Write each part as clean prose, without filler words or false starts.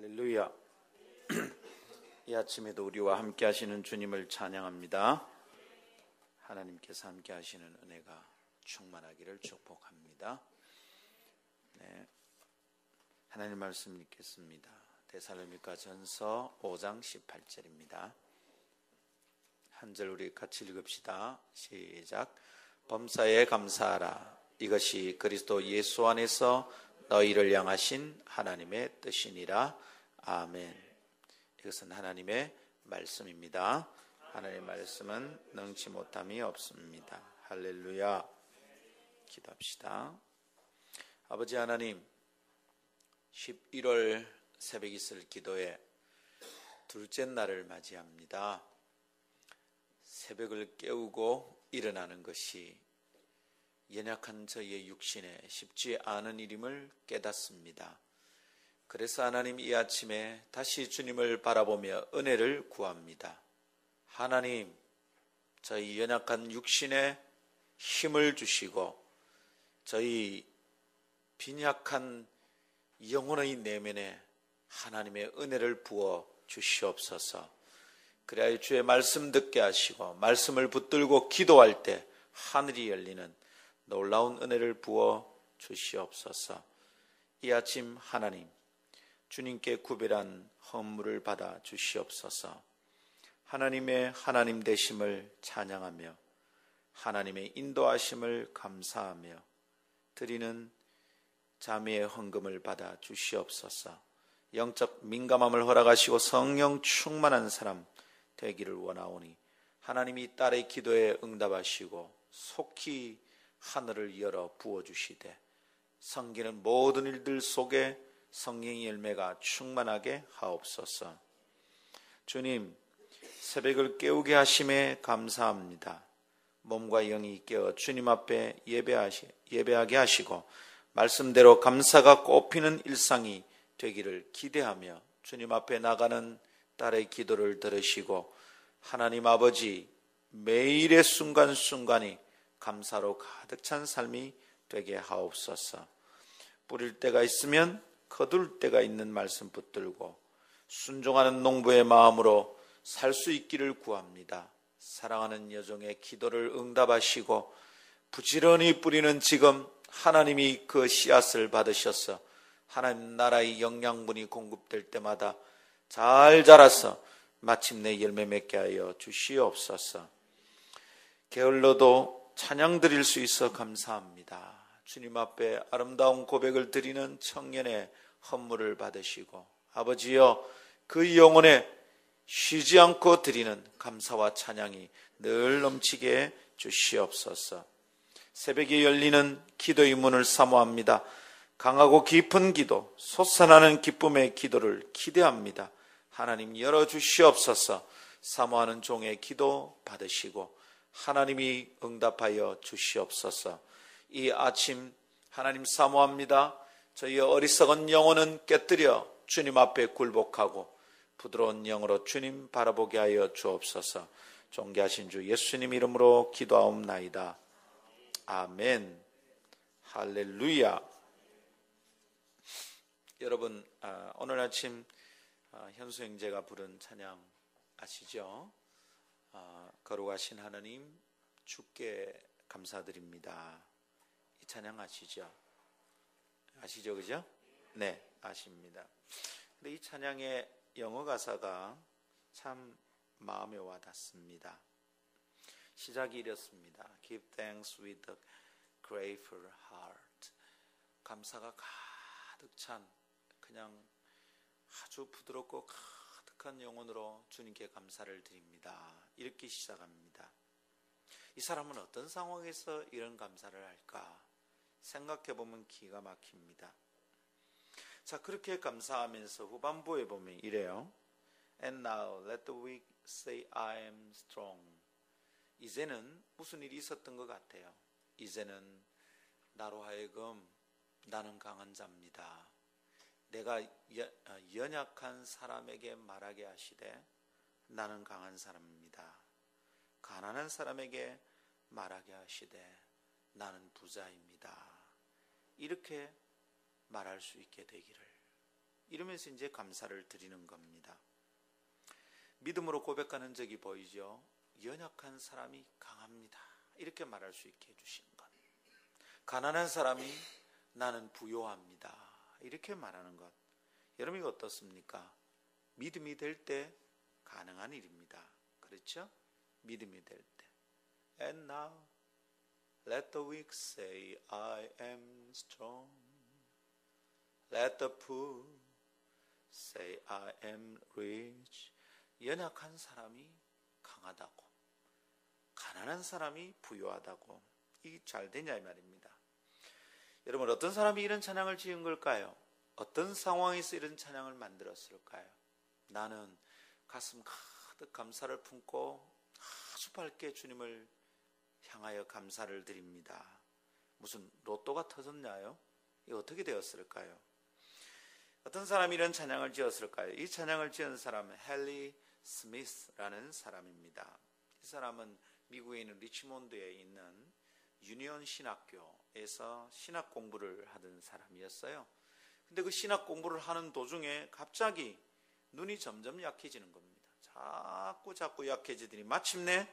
할렐루야. 이 아침에도 우리와 함께 하시는 주님을 찬양합니다. 하나님께서 함께 하시는 은혜가 충만하기를 축복합니다. 하나님 말씀 읽겠습니다. 데살로니가 전서 5장 18절입니다. 한 절 우리 같이 읽읍시다. 시작. 범사에 감사하라. 이것이 그리스도 예수 안에서 너희를 향하신 하나님의 뜻이니라. 아멘. 이것은 하나님의 말씀입니다. 하나님의 말씀은 능치 못함이 없습니다. 할렐루야. 기도합시다. 아버지 하나님, 11월 새벽 이슬 기도회 둘째 날을 맞이합니다. 새벽을 깨우고 일어나는 것이 연약한 저희의 육신에 쉽지 않은 일임을 깨닫습니다. 그래서 하나님, 이 아침에 다시 주님을 바라보며 은혜를 구합니다. 하나님, 저희 연약한 육신에 힘을 주시고 저희 빈약한 영혼의 내면에 하나님의 은혜를 부어 주시옵소서. 그래야 주의 말씀 듣게 하시고 말씀을 붙들고 기도할 때 하늘이 열리는 놀라운 은혜를 부어 주시옵소서. 이 아침 하나님, 주님께 구별한 헌물을 받아 주시옵소서. 하나님의 하나님 되심을 찬양하며 하나님의 인도하심을 감사하며 드리는 자매의 헌금을 받아 주시옵소서. 영적 민감함을 허락하시고 성령 충만한 사람 되기를 원하오니 하나님이 딸의 기도에 응답하시고 속히 하늘을 열어 부어주시되 섬기는 모든 일들 속에 성령의 열매가 충만하게 하옵소서. 주님, 새벽을 깨우게 하심에 감사합니다. 몸과 영이 깨어 주님 앞에 예배하게 하시고 말씀대로 감사가 꽃피는 일상이 되기를 기대하며 주님 앞에 나가는 딸의 기도를 들으시고 하나님 아버지, 매일의 순간순간이 감사로 가득 찬 삶이 되게 하옵소서. 뿌릴 때가 있으면 거둘 때가 있는 말씀 붙들고 순종하는 농부의 마음으로 살 수 있기를 구합니다. 사랑하는 여종의 기도를 응답하시고 부지런히 뿌리는 지금 하나님이 그 씨앗을 받으셔서 하나님 나라의 영양분이 공급될 때마다 잘 자라서 마침내 열매 맺게 하여 주시옵소서. 게을러도 찬양 드릴 수 있어 감사합니다. 주님 앞에 아름다운 고백을 드리는 청년의 헌물을 받으시고 아버지여, 그 영혼에 쉬지 않고 드리는 감사와 찬양이 늘 넘치게 해 주시옵소서. 새벽에 열리는 기도의 문을 사모합니다. 강하고 깊은 기도, 솟아나는 기쁨의 기도를 기대합니다. 하나님 열어주시옵소서. 사모하는 종의 기도 받으시고 하나님이 응답하여 주시옵소서. 이 아침 하나님 사모합니다. 저희의 어리석은 영혼은 깨뜨려 주님 앞에 굴복하고 부드러운 영으로 주님 바라보게 하여 주옵소서. 존귀하신 주 예수님 이름으로 기도하옵나이다. 아멘. 할렐루야. 여러분, 오늘 아침 현수 형제가 부른 찬양 아시죠? 거룩하신 하나님, 주께 감사드립니다. 이 찬양 아시죠? 아시죠, 그죠? 네, 아십니다. 근데 이 찬양의 영어 가사가 참 마음에 와닿습니다. 시작이 이렇습니다. Give thanks with a grateful heart. 감사가 가득 찬, 그냥 아주 부드럽고 가득한 영혼으로 주님께 감사를 드립니다. 이렇게 시작합니다. 이 사람은 어떤 상황에서 이런 감사를 할까 생각해보면 기가 막힙니다. 자, 그렇게 감사하면서 후반부에 보면 이래요. And now let the weak say I am strong. 이제는 무슨 일이 있었던 것 같아요. 이제는 나로 하여금 나는 강한 자입니다. 내가 연약한 사람에게 말하게 하시되 나는 강한 사람입니다. 가난한 사람에게 말하게 하시되 나는 부자입니다. 이렇게 말할 수 있게 되기를 이러면서 이제 감사를 드리는 겁니다. 믿음으로 고백하는 적이 보이죠. 연약한 사람이 강합니다. 이렇게 말할 수 있게 해주시는 것. 가난한 사람이 나는 부요합니다. 이렇게 말하는 것. 여러분 이거 어떻습니까? 믿음이 될 때 가능한 일입니다. 그렇죠? 믿음이 될 때. And now let the weak say I am strong. Let the poor say I am rich. 연약한 사람이 강하다고, 가난한 사람이 부유하다고, 이 잘 되냐 이 말입니다. 여러분 어떤 사람이 이런 찬양을 지은 걸까요? 어떤 상황에서 이런 찬양을 만들었을까요? 나는 가슴 가득 감사를 품고 아주 밝게 주님을 향하여 감사를 드립니다. 무슨 로또가 터졌나요? 이게 어떻게 되었을까요? 어떤 사람이 이런 찬양을 지었을까요? 이 찬양을 지은 사람은 헨리 스미스라는 사람입니다. 이 사람은 미국에 있는 리치몬드에 있는 유니온 신학교에서 신학 공부를 하던 사람이었어요. 근데 그 신학 공부를 하는 도중에 갑자기 눈이 점점 약해지는 겁니다. 자꾸 약해지더니 마침내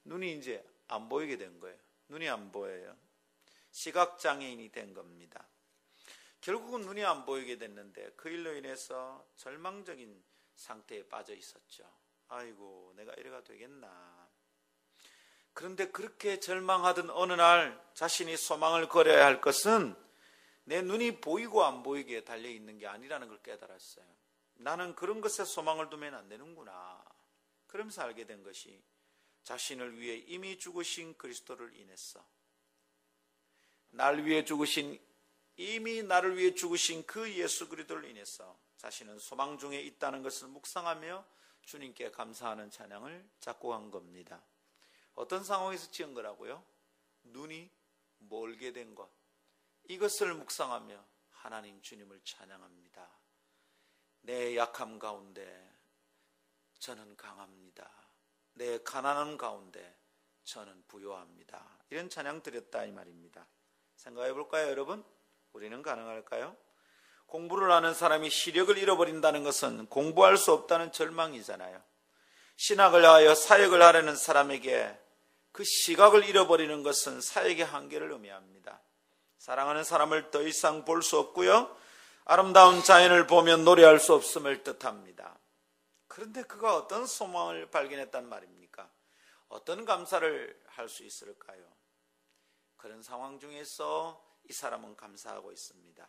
눈이 이제 안 보이게 된 거예요. 눈이 안 보여요. 시각장애인이 된 겁니다. 결국은 눈이 안 보이게 됐는데 그 일로 인해서 절망적인 상태에 빠져 있었죠. 아이고 내가 이래가 되겠나. 그런데 그렇게 절망하던 어느 날 자신이 소망을 걸어야 할 것은 내 눈이 보이고 안 보이기에 달려있는 게 아니라는 걸 깨달았어요. 나는 그런 것에 소망을 두면 안 되는구나. 그러면서 알게 된 것이 자신을 위해 이미 죽으신 그리스도를 인해서, 이미 나를 위해 죽으신 그 예수 그리스도를 인해서 자신은 소망 중에 있다는 것을 묵상하며 주님께 감사하는 찬양을 작곡한 겁니다. 어떤 상황에서 지은 거라고요? 눈이 멀게 된 것, 이것을 묵상하며 하나님 주님을 찬양합니다. 내 약함 가운데 저는 강합니다. 내 가난한 가운데 저는 부요합니다. 이런 찬양 드렸다 이 말입니다. 생각해 볼까요 여러분? 우리는 가능할까요? 공부를 하는 사람이 시력을 잃어버린다는 것은 공부할 수 없다는 절망이잖아요. 신학을 하여 사역을 하려는 사람에게 그 시각을 잃어버리는 것은 사역의 한계를 의미합니다. 사랑하는 사람을 더 이상 볼 수 없고요, 아름다운 자연을 보면 노래할 수 없음을 뜻합니다. 그런데 그가 어떤 소망을 발견했단 말입니까? 어떤 감사를 할 수 있을까요? 그런 상황 중에서 이 사람은 감사하고 있습니다.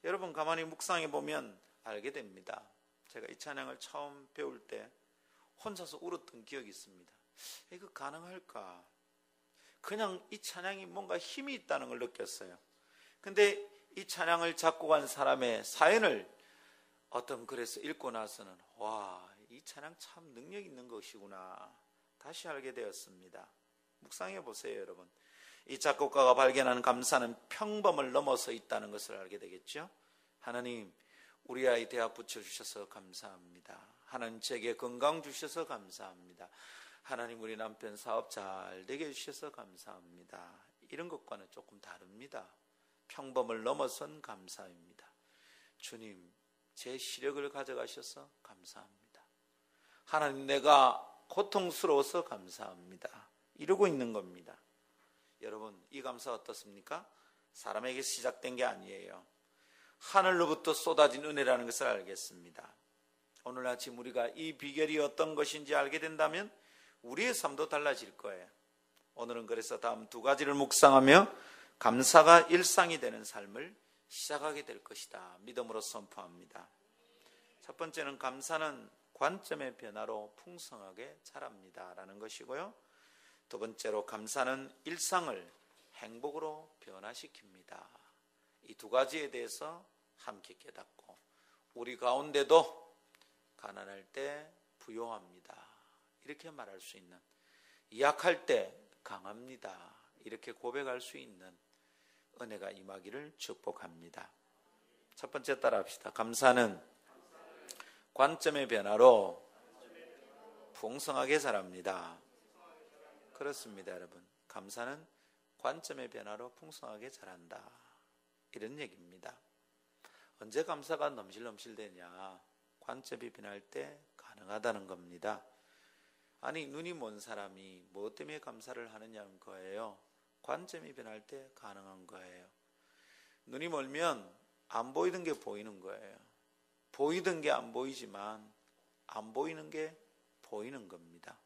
여러분 가만히 묵상해 보면 알게 됩니다. 제가 이 찬양을 처음 배울 때 혼자서 울었던 기억이 있습니다. 이거 가능할까? 그냥 이 찬양이 뭔가 힘이 있다는 걸 느꼈어요. 근데 이 찬양을 작곡한 사람의 사연을 어떤 글에서 읽고 나서는 와, 이 찬양 참 능력 있는 것이구나 다시 알게 되었습니다. 묵상해 보세요 여러분. 이 작곡가가 발견한 감사는 평범을 넘어서 있다는 것을 알게 되겠죠. 하나님, 우리 아이 대학 붙여주셔서 감사합니다. 하나님, 제게 건강 주셔서 감사합니다. 하나님, 우리 남편 사업 잘 되게 해주셔서 감사합니다. 이런 것과는 조금 다릅니다. 평범을 넘어선 감사입니다. 주님, 제 시력을 가져가셔서 감사합니다. 하나님, 내가 고통스러워서 감사합니다. 이러고 있는 겁니다. 여러분, 이 감사 어떻습니까? 사람에게 시작된 게 아니에요. 하늘로부터 쏟아진 은혜라는 것을 알겠습니다. 오늘 아침 우리가 이 비결이 어떤 것인지 알게 된다면 우리의 삶도 달라질 거예요. 오늘은 그래서 다음 두 가지를 묵상하며 감사가 일상이 되는 삶을 시작하게 될 것이다 믿음으로 선포합니다. 첫 번째는 감사는 관점의 변화로 풍성하게 자랍니다 라는 것이고요. 두 번째로 감사는 일상을 행복으로 변화시킵니다. 이 두 가지에 대해서 함께 깨닫고 우리 가운데도 가난할 때 부요합니다 이렇게 말할 수 있는, 약할 때 강합니다 이렇게 고백할 수 있는 은혜가 임하기를 축복합니다. 첫 번째 따라합시다. 감사는 관점의 변화로 풍성하게 자랍니다. 그렇습니다 여러분. 감사는 관점의 변화로 풍성하게 자란다 이런 얘기입니다. 언제 감사가 넘실넘실 되냐? 관점이 변할 때 가능하다는 겁니다. 아니, 눈이 먼 사람이 무엇 때문에 감사를 하느냐는 거예요. 관점이 변할 때 가능한 거예요. 눈이 멀면 안 보이던 게 보이는 거예요. 보이던 게 안 보이지만 안 보이는 게 보이는 겁니다.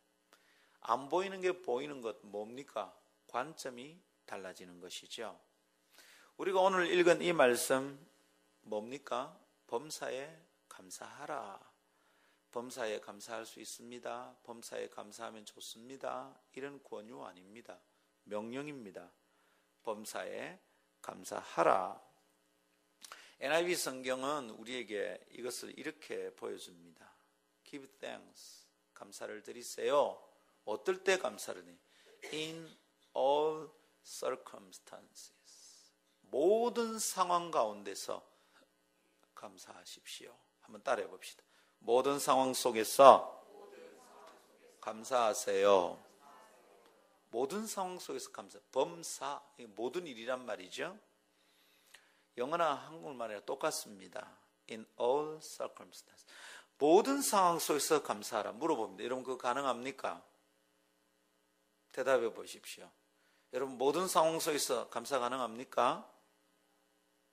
안 보이는 게 보이는 것 뭡니까? 관점이 달라지는 것이죠. 우리가 오늘 읽은 이 말씀 뭡니까? 범사에 감사하라. 범사에 감사할 수 있습니다. 범사에 감사하면 좋습니다. 이런 권유 아닙니다. 명령입니다. 범사에 감사하라. NIV 성경은 우리에게 이것을 이렇게 보여줍니다. Give thanks. 감사를 드리세요. 어떨 때 감사를 해? In all circumstances. 모든 상황 가운데서 감사하십시오. 한번 따라해 봅시다. 모든 상황 속에서 감사하세요. 모든 상황 속에서 감사. 범사, 모든 일이란 말이죠. 영어나 한국말이랑 똑같습니다. In all circumstances. 모든 상황 속에서 감사하라. 물어봅니다. 여러분 그거 가능합니까? 대답해 보십시오. 여러분 모든 상황 속에서 감사 가능합니까?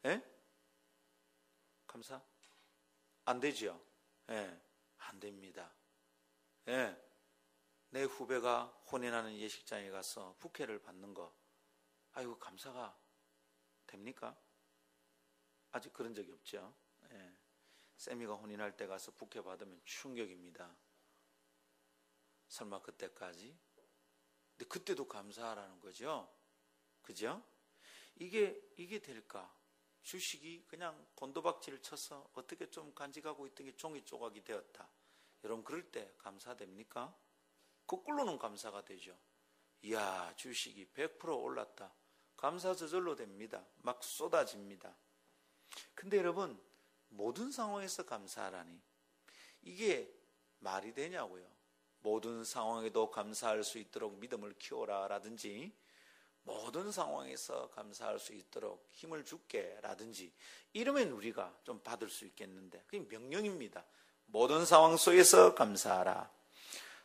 예? 감사? 안 되죠? 예, 안 됩니다. 예, 내 후배가 혼인하는 예식장에 가서 부케를 받는 거, 아이고 감사가 됩니까? 아직 그런 적이 없죠. 예, 쌤이가 혼인할 때 가서 부케 받으면 충격입니다. 설마 그때까지? 근데 그때도 감사하라는 거죠. 그죠? 이게 될까? 주식이 그냥 곤도박질을 쳐서 어떻게 좀 간직하고 있던 게 종이 조각이 되었다. 여러분 그럴 때 감사됩니까? 거꾸로는 감사가 되죠. 이야, 주식이 100% 올랐다. 감사 저절로 됩니다. 막 쏟아집니다. 근데 여러분 모든 상황에서 감사하라니 이게 말이 되냐고요. 모든 상황에도 감사할 수 있도록 믿음을 키워라 라든지 모든 상황에서 감사할 수 있도록 힘을 줄게 라든지 이러면 우리가 좀 받을 수 있겠는데 그게 명령입니다. 모든 상황 속에서 감사하라.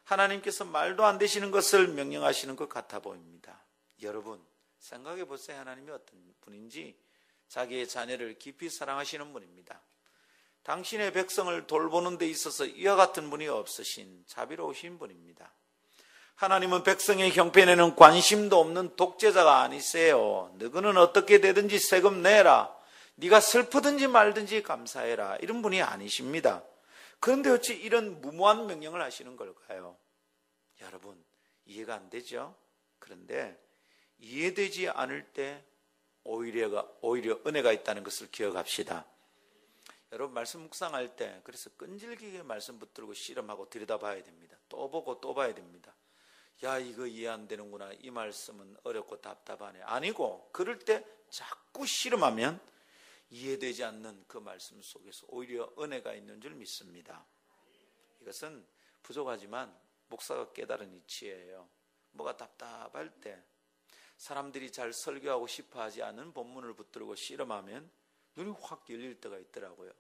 하나님께서 말도 안 되시는 것을 명령하시는 것 같아 보입니다. 여러분 생각해 보세요. 하나님이 어떤 분인지. 자기의 자녀를 깊이 사랑하시는 분입니다. 당신의 백성을 돌보는 데 있어서 이와 같은 분이 없으신 자비로우신 분입니다. 하나님은 백성의 형편에는 관심도 없는 독재자가 아니세요. 너희는 어떻게 되든지 세금 내라. 네가 슬프든지 말든지 감사해라. 이런 분이 아니십니다. 그런데 어찌 이런 무모한 명령을 하시는 걸까요? 여러분 이해가 안 되죠? 그런데 이해되지 않을 때 오히려 은혜가 있다는 것을 기억합시다. 여러분 말씀 묵상할 때 그래서 끈질기게 말씀 붙들고 실험하고 들여다봐야 됩니다. 또 보고 또 봐야 됩니다. 야 이거 이해 안 되는구나. 이 말씀은 어렵고 답답하네. 아니고 그럴 때 자꾸 실험하면 이해되지 않는 그 말씀 속에서 오히려 은혜가 있는 줄 믿습니다. 이것은 부족하지만 목사가 깨달은 이치예요. 뭐가 답답할 때 사람들이 잘 설교하고 싶어 하지 않은 본문을 붙들고 실험하면 눈이 확 열릴 때가 있더라고요.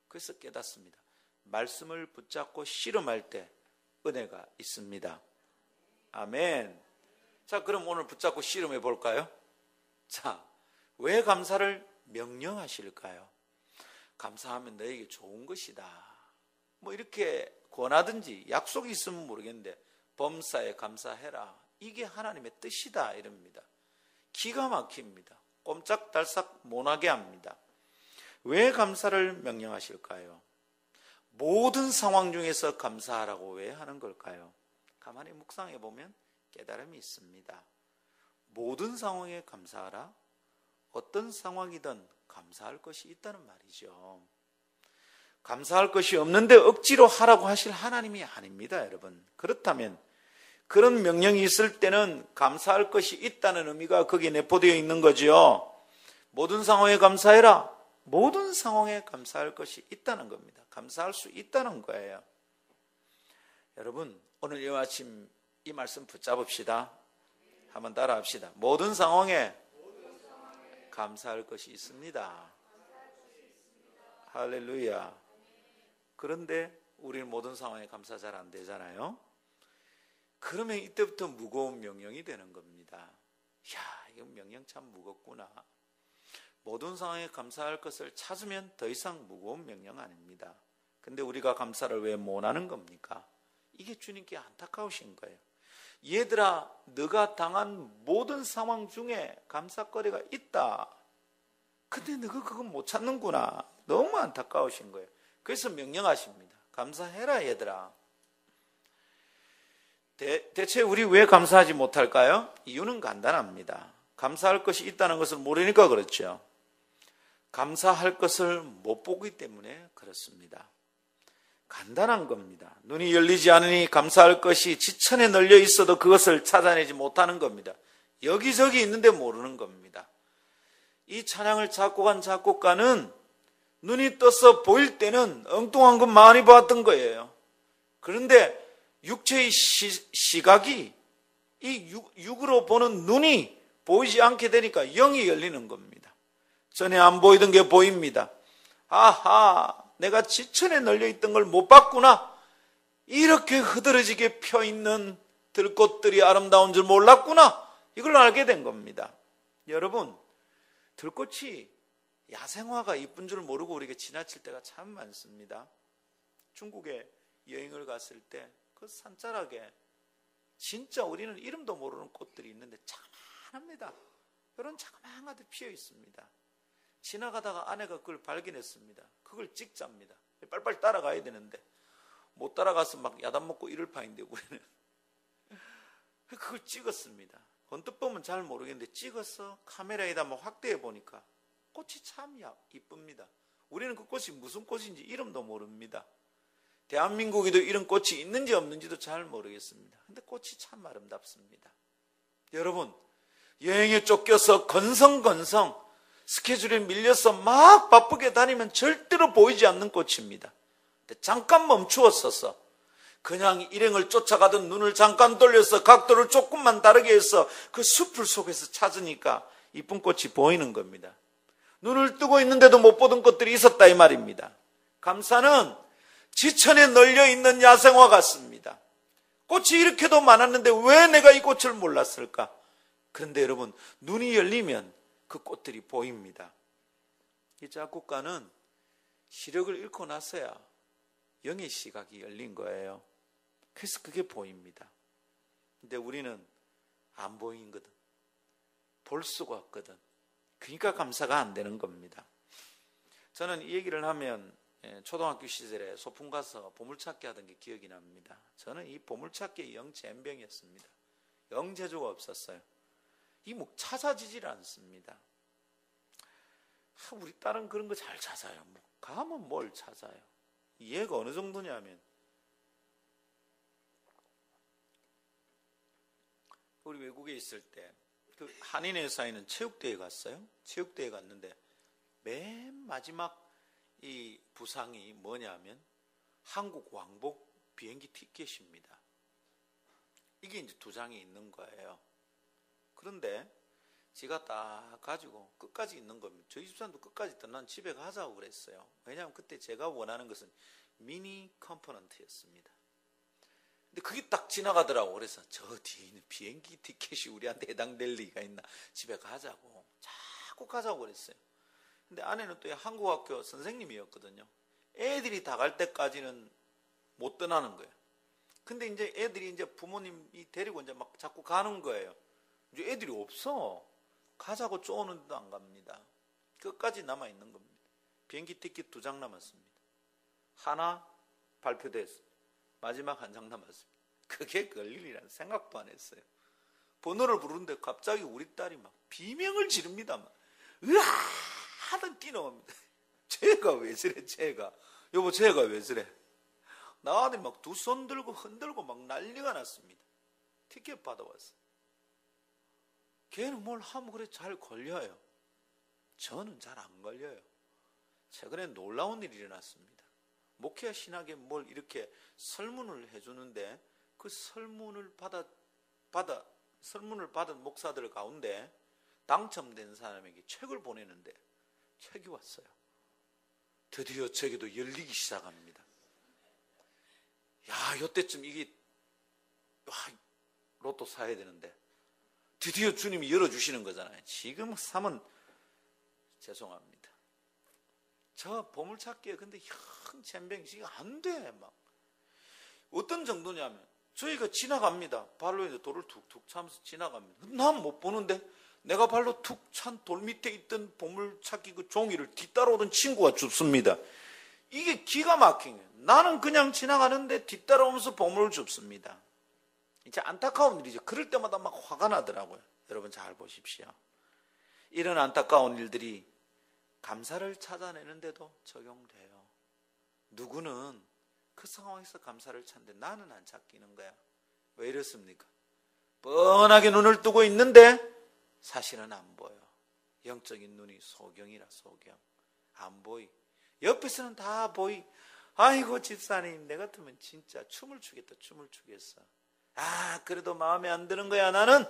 그래서 깨닫습니다. 말씀을 붙잡고 실험할 때 은혜가 있습니다. 아멘. 자, 그럼 오늘 붙잡고 실험해 볼까요? 자, 왜 감사를 명령하실까요? 감사하면 너에게 좋은 것이다. 뭐 이렇게 권하든지 약속이 있으면 모르겠는데 범사에 감사해라. 이게 하나님의 뜻이다 이럽니다. 기가 막힙니다. 꼼짝달싹 못하게 합니다. 왜 감사를 명령하실까요? 모든 상황 중에서 감사하라고 왜 하는 걸까요? 가만히 묵상해 보면 깨달음이 있습니다. 모든 상황에 감사하라. 어떤 상황이든 감사할 것이 있다는 말이죠. 감사할 것이 없는데 억지로 하라고 하실 하나님이 아닙니다, 여러분. 그렇다면 그런 명령이 있을 때는 감사할 것이 있다는 의미가 거기에 내포되어 있는 거죠. 모든 상황에 감사해라. 모든 상황에 감사할 것이 있다는 겁니다. 감사할 수 있다는 거예요. 여러분 오늘 이 아침 이 말씀 붙잡읍시다. 한번 따라합시다. 모든 상황에 감사할 것이 있습니다. 할렐루야. 그런데 우리는 모든 상황에 감사 잘 안 되잖아요. 그러면 이때부터 무거운 명령이 되는 겁니다. 야, 이거 명령 참 무겁구나. 모든 상황에 감사할 것을 찾으면 더 이상 무거운 명령 아닙니다. 근데 우리가 감사를 왜 못하는 겁니까? 이게 주님께 안타까우신 거예요. 얘들아, 너가 당한 모든 상황 중에 감사거리가 있다. 근데 너가 그건 못 찾는구나. 너무 안타까우신 거예요. 그래서 명령하십니다. 감사해라 얘들아. 대체 우리 왜 감사하지 못할까요? 이유는 간단합니다. 감사할 것이 있다는 것을 모르니까 그렇죠. 감사할 것을 못 보기 때문에 그렇습니다. 간단한 겁니다. 눈이 열리지 않으니 감사할 것이 지천에 널려 있어도 그것을 찾아내지 못하는 겁니다. 여기저기 있는데 모르는 겁니다. 이 찬양을 작곡한 작곡가는 눈이 떠서 보일 때는 엉뚱한 것 많이 봤던 거예요. 그런데 육체의 시각이 이 육으로 보는 눈이 보이지 않게 되니까 영이 열리는 겁니다. 전에 안 보이던 게 보입니다. 아하, 내가 지천에 널려있던 걸 못 봤구나. 이렇게 흐드러지게 펴있는 들꽃들이 아름다운 줄 몰랐구나. 이걸 알게 된 겁니다. 여러분, 들꽃이 야생화가 이쁜 줄 모르고 우리가 지나칠 때가 참 많습니다. 중국에 여행을 갔을 때 그 산자락에 진짜 우리는 이름도 모르는 꽃들이 있는데 자그마합니다. 이런 자그마한 것들 피어 있습니다. 지나가다가 아내가 그걸 발견했습니다. 그걸 찍자입니다. 빨리빨리 따라가야 되는데 못 따라가서 막 야단 먹고 이럴 판인데 우리는 그걸 찍었습니다. 언뜻 보면 잘 모르겠는데 찍어서 카메라에다 뭐 확대해 보니까 꽃이 참 이쁩니다. 우리는 그 꽃이 무슨 꽃인지 이름도 모릅니다. 대한민국에도 이런 꽃이 있는지 없는지도 잘 모르겠습니다. 근데 꽃이 참 아름답습니다. 여러분, 여행에 쫓겨서 건성건성 스케줄에 밀려서 막 바쁘게 다니면 절대로 보이지 않는 꽃입니다. 근데 잠깐 멈추었어서 그냥 일행을 쫓아가던 눈을 잠깐 돌려서 각도를 조금만 다르게 해서 그 숲을 속에서 찾으니까 이쁜 꽃이 보이는 겁니다. 눈을 뜨고 있는데도 못 보던 꽃들이 있었다 이 말입니다. 감사는 지천에 널려있는 야생화 같습니다. 꽃이 이렇게도 많았는데 왜 내가 이 꽃을 몰랐을까? 그런데 여러분, 눈이 열리면 그 꽃들이 보입니다. 이 작곡가는 시력을 잃고 나서야 영의 시각이 열린 거예요. 그래서 그게 보입니다. 근데 우리는 안 보이거든. 볼 수가 없거든. 그러니까 감사가 안 되는 겁니다. 저는 이 얘기를 하면 초등학교 시절에 소풍 가서 보물찾기 하던 게 기억이 납니다. 저는 이 보물찾기의 영 젬병이었습니다. 영 재주가 없었어요. 이 뭐 찾아지질 않습니다. 우리 딸은 그런 거 잘 찾아요. 뭐 가면 뭘 찾아요. 이해가 어느 정도냐면 우리 외국에 있을 때 그 한인회사에는 체육대회 갔어요. 체육대회 갔는데 맨 마지막 이 부상이 뭐냐면 한국 왕복 비행기 티켓입니다. 이게 이제 2장이 있는 거예요. 그런데 지가 딱 가지고 끝까지 있는 겁니다. 저희 집사람도 끝까지 있다. 난 집에 가자고 그랬어요. 왜냐하면 그때 제가 원하는 것은 미니 컴포넌트였습니다. 근데 그게 딱 지나가더라고. 그래서 저 뒤에 있는 비행기 티켓이 우리한테 해당될 리가 있나. 집에 가자고. 자꾸 가자고 그랬어요. 근데 아내는 또 한국학교 선생님이었거든요. 애들이 다 갈 때까지는 못 떠나는 거예요. 근데 이제 애들이 이제 부모님이 데리고 이제 막 자꾸 가는 거예요. 이제 애들이 없어. 가자고 쪼는데도 안 갑니다. 끝까지 남아 있는 겁니다. 비행기 티켓 2장 남았습니다. 하나 발표됐어요. 마지막 1장 남았습니다. 그게 걸릴 일이라는 생각도 안 했어요. 번호를 부르는데 갑자기 우리 딸이 막 비명을 지릅니다. 막 으아 하던 뛰어옵니다. 쟤가 왜 저래 쟤가. 여보 쟤가 왜 저래. 나한테 막 2손 들고 흔들고 막 난리가 났습니다. 티켓 받아왔어요. 걔는 뭘 하면 그래 잘 걸려요. 저는 잘 안 걸려요. 최근에 놀라운 일이 일어났습니다. 목회 신학에 뭘 이렇게 설문을 해주는데 그 설문을 받은 목사들 가운데 당첨된 사람에게 책을 보내는데 책이 왔어요. 드디어 제게도 열리기 시작합니다. 야, 이때쯤 이게 로또 사야 되는데 드디어 주님이 열어주시는 거잖아요. 지금 사면 죄송합니다. 저 보물찾기에 근데 챈뱅 지금 안 돼. 막 어떤 정도냐면 저희가 지나갑니다. 발로 이제 돌을 툭툭 차면서 지나갑니다. 난 못 보는데 내가 발로 툭 찬 돌 밑에 있던 보물찾기 그 종이를 뒤따라오던 친구가 줍습니다. 이게 기가 막힌 거예요. 나는 그냥 지나가는데 뒤따라오면서 보물을 줍습니다. 이제 안타까운 일이죠. 그럴 때마다 막 화가 나더라고요. 여러분 잘 보십시오. 이런 안타까운 일들이 감사를 찾아내는데도 적용돼요. 누구는 그 상황에서 감사를 찾는데 나는 안 찾기는 거야. 왜 이렇습니까? 뻔하게 눈을 뜨고 있는데 사실은 안 보여. 영적인 눈이 소경이라 소경. 안 보이. 옆에서는 다 보이. 아이고 집사님 내 같으면 진짜 춤을 추겠다. 춤을 추겠어. 아 그래도 마음에 안 드는 거야 나는.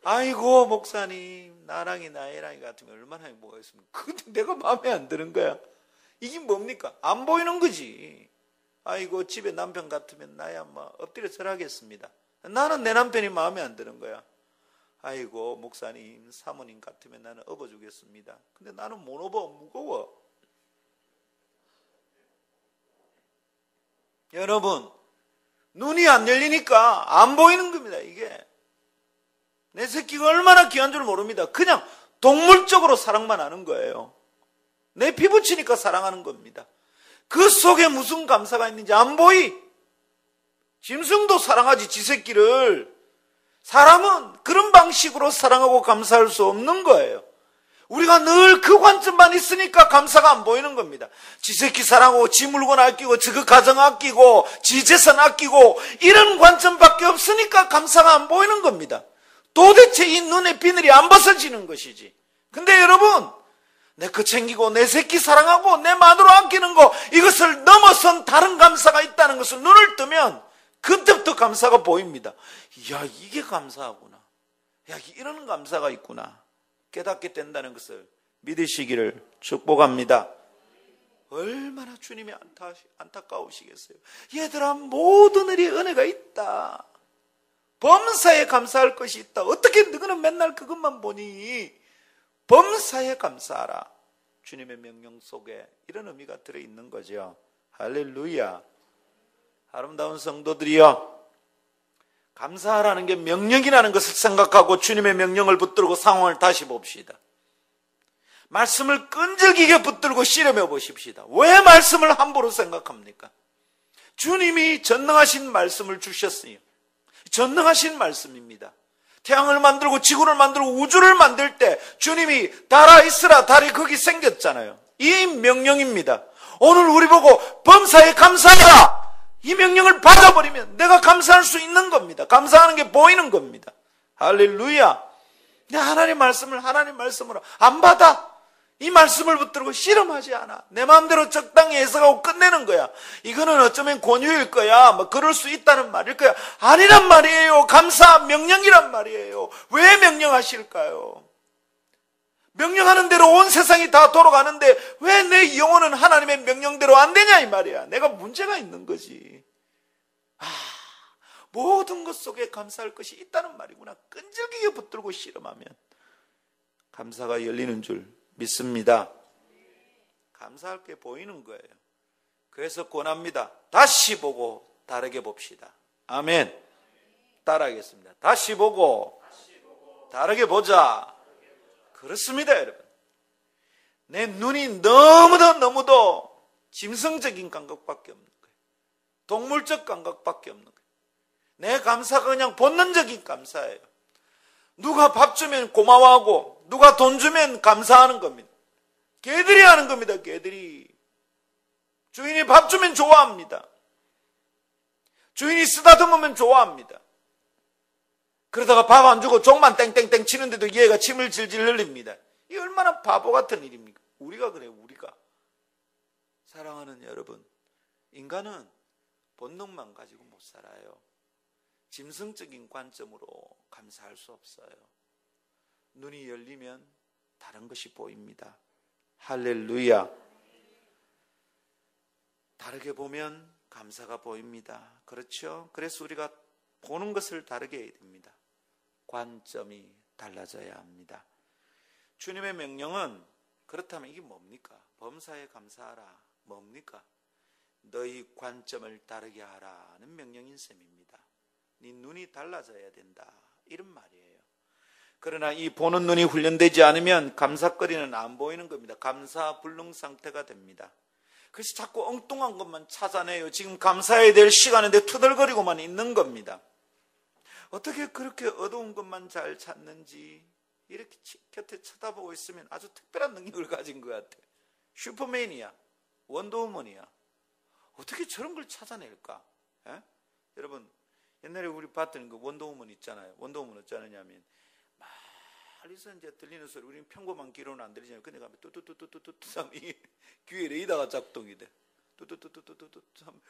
아이고 목사님 나랑이 나이랑이 같으면 얼마나 행복하겠습니까? 근데 내가 마음에 안 드는 거야. 이게 뭡니까? 안 보이는 거지. 아이고 집에 남편 같으면 나야 뭐 엎드려 절하겠습니다. 나는 내 남편이 마음에 안 드는 거야. 아이고 목사님 사모님 같으면 나는 업어주겠습니다. 근데 나는 못 업어. 무거워. 여러분 눈이 안 열리니까 안 보이는 겁니다. 이게 내 새끼가 얼마나 귀한 줄 모릅니다. 그냥 동물적으로 사랑만 하는 거예요. 내 피부치니까 사랑하는 겁니다. 그 속에 무슨 감사가 있는지 안 보이. 짐승도 사랑하지 지 새끼를. 사람은 그런 방식으로 사랑하고 감사할 수 없는 거예요. 우리가 늘 그 관점만 있으니까 감사가 안 보이는 겁니다. 지 새끼 사랑하고 지 물건 아끼고 지 그 가정 아끼고 지 재산 아끼고 이런 관점밖에 없으니까 감사가 안 보이는 겁니다. 도대체 이 눈의 비늘이 안 벗어지는 것이지. 근데 여러분 내 거 챙기고 내 새끼 사랑하고 내 마누라 아끼는 거 이것을 넘어선 다른 감사가 있다는 것을 눈을 뜨면 그때부터 감사가 보입니다. 야 이게 감사하구나. 야 이런 감사가 있구나. 깨닫게 된다는 것을 믿으시기를 축복합니다. 얼마나 주님이 안타까우시겠어요. 얘들아 모든 일이 은혜가 있다. 범사에 감사할 것이 있다. 어떻게 너희는 맨날 그것만 보니. 범사에 감사하라. 주님의 명령 속에 이런 의미가 들어있는 거죠. 할렐루야. 아름다운 성도들이여, 감사하라는 게 명령이라는 것을 생각하고 주님의 명령을 붙들고 상황을 다시 봅시다. 말씀을 끈질기게 붙들고 씨름해 보십시다. 왜 말씀을 함부로 생각합니까? 주님이 전능하신 말씀을 주셨어요. 전능하신 말씀입니다. 태양을 만들고 지구를 만들고 우주를 만들 때 주님이 달아 있으라 달이 거기 생겼잖아요. 이 명령입니다. 오늘 우리 보고 범사에 감사하라. 이 명령을 받아버리면 내가 감사할 수 있는 겁니다. 감사하는 게 보이는 겁니다. 할렐루야. 내 하나님 말씀을 하나님 말씀으로 안 받아. 이 말씀을 붙들고 씨름하지 않아. 내 마음대로 적당히 해석하고 끝내는 거야. 이거는 어쩌면 권유일 거야. 뭐 그럴 수 있다는 말일 거야. 아니란 말이에요. 감사 명령이란 말이에요. 왜 명령하실까요? 명령하는 대로 온 세상이 다 돌아가는데 왜 내 영혼은 하나님의 명령대로 안 되냐 이 말이야. 내가 문제가 있는 거지. 모든 것 속에 감사할 것이 있다는 말이구나. 끈질기게 붙들고 씨름하면 감사가 열리는 줄 믿습니다. 감사할 게 보이는 거예요. 그래서 권합니다. 다시 보고 다르게 봅시다. 아멘. 따라하겠습니다. 다시 보고 다르게 보자. 그렇습니다, 여러분. 내 눈이 너무도 짐승적인 감각밖에 없는 거예요. 동물적 감각밖에 없는 거예요. 내 감사가 그냥 본능적인 감사예요. 누가 밥 주면 고마워하고 누가 돈 주면 감사하는 겁니다. 개들이 하는 겁니다. 개들이. 주인이 밥 주면 좋아합니다. 주인이 쓰다듬으면 좋아합니다. 그러다가 밥 안 주고 종만 땡땡땡 치는데도 얘가 침을 질질 흘립니다. 이게 얼마나 바보 같은 일입니까? 우리가 그래요. 우리가. 사랑하는 여러분, 인간은 본능만 가지고 못 살아요. 짐승적인 관점으로 감사할 수 없어요. 눈이 열리면 다른 것이 보입니다. 할렐루야. 다르게 보면 감사가 보입니다. 그렇죠? 그래서 우리가 보는 것을 다르게 해야 됩니다. 관점이 달라져야 합니다. 주님의 명령은 그렇다면 이게 뭡니까? 범사에 감사하라. 뭡니까? 너희 관점을 다르게 하라는 명령인 셈입니다. 네 눈이 달라져야 된다. 이런 말이에요. 그러나 이 보는 눈이 훈련되지 않으면 감사거리는 안 보이는 겁니다. 감사불능 상태가 됩니다. 그래서 자꾸 엉뚱한 것만 찾아내요. 지금 감사해야 될 시간인데 투덜거리고만 있는 겁니다. 어떻게 그렇게 어두운 것만 잘 찾는지 이렇게 곁에 쳐다보고 있으면 아주 특별한 능력을 가진 것 같아. 슈퍼맨이야. 원더우먼이야. 어떻게 저런 걸 찾아낼까? 에? 여러분 옛날에 우리 봤던 그 원더우먼 있잖아요. 원더우먼 어쩌느냐면 멀리서 이제 들리는 소리, 우리는 평범한 귀로는 안 들리잖아요. 근데 가면 뚜뚜뚜뚜뚜뚜 하면 귀에 레이더가 작동이 돼. 뚜뚜뚜뚜뚜뚜뚜 하면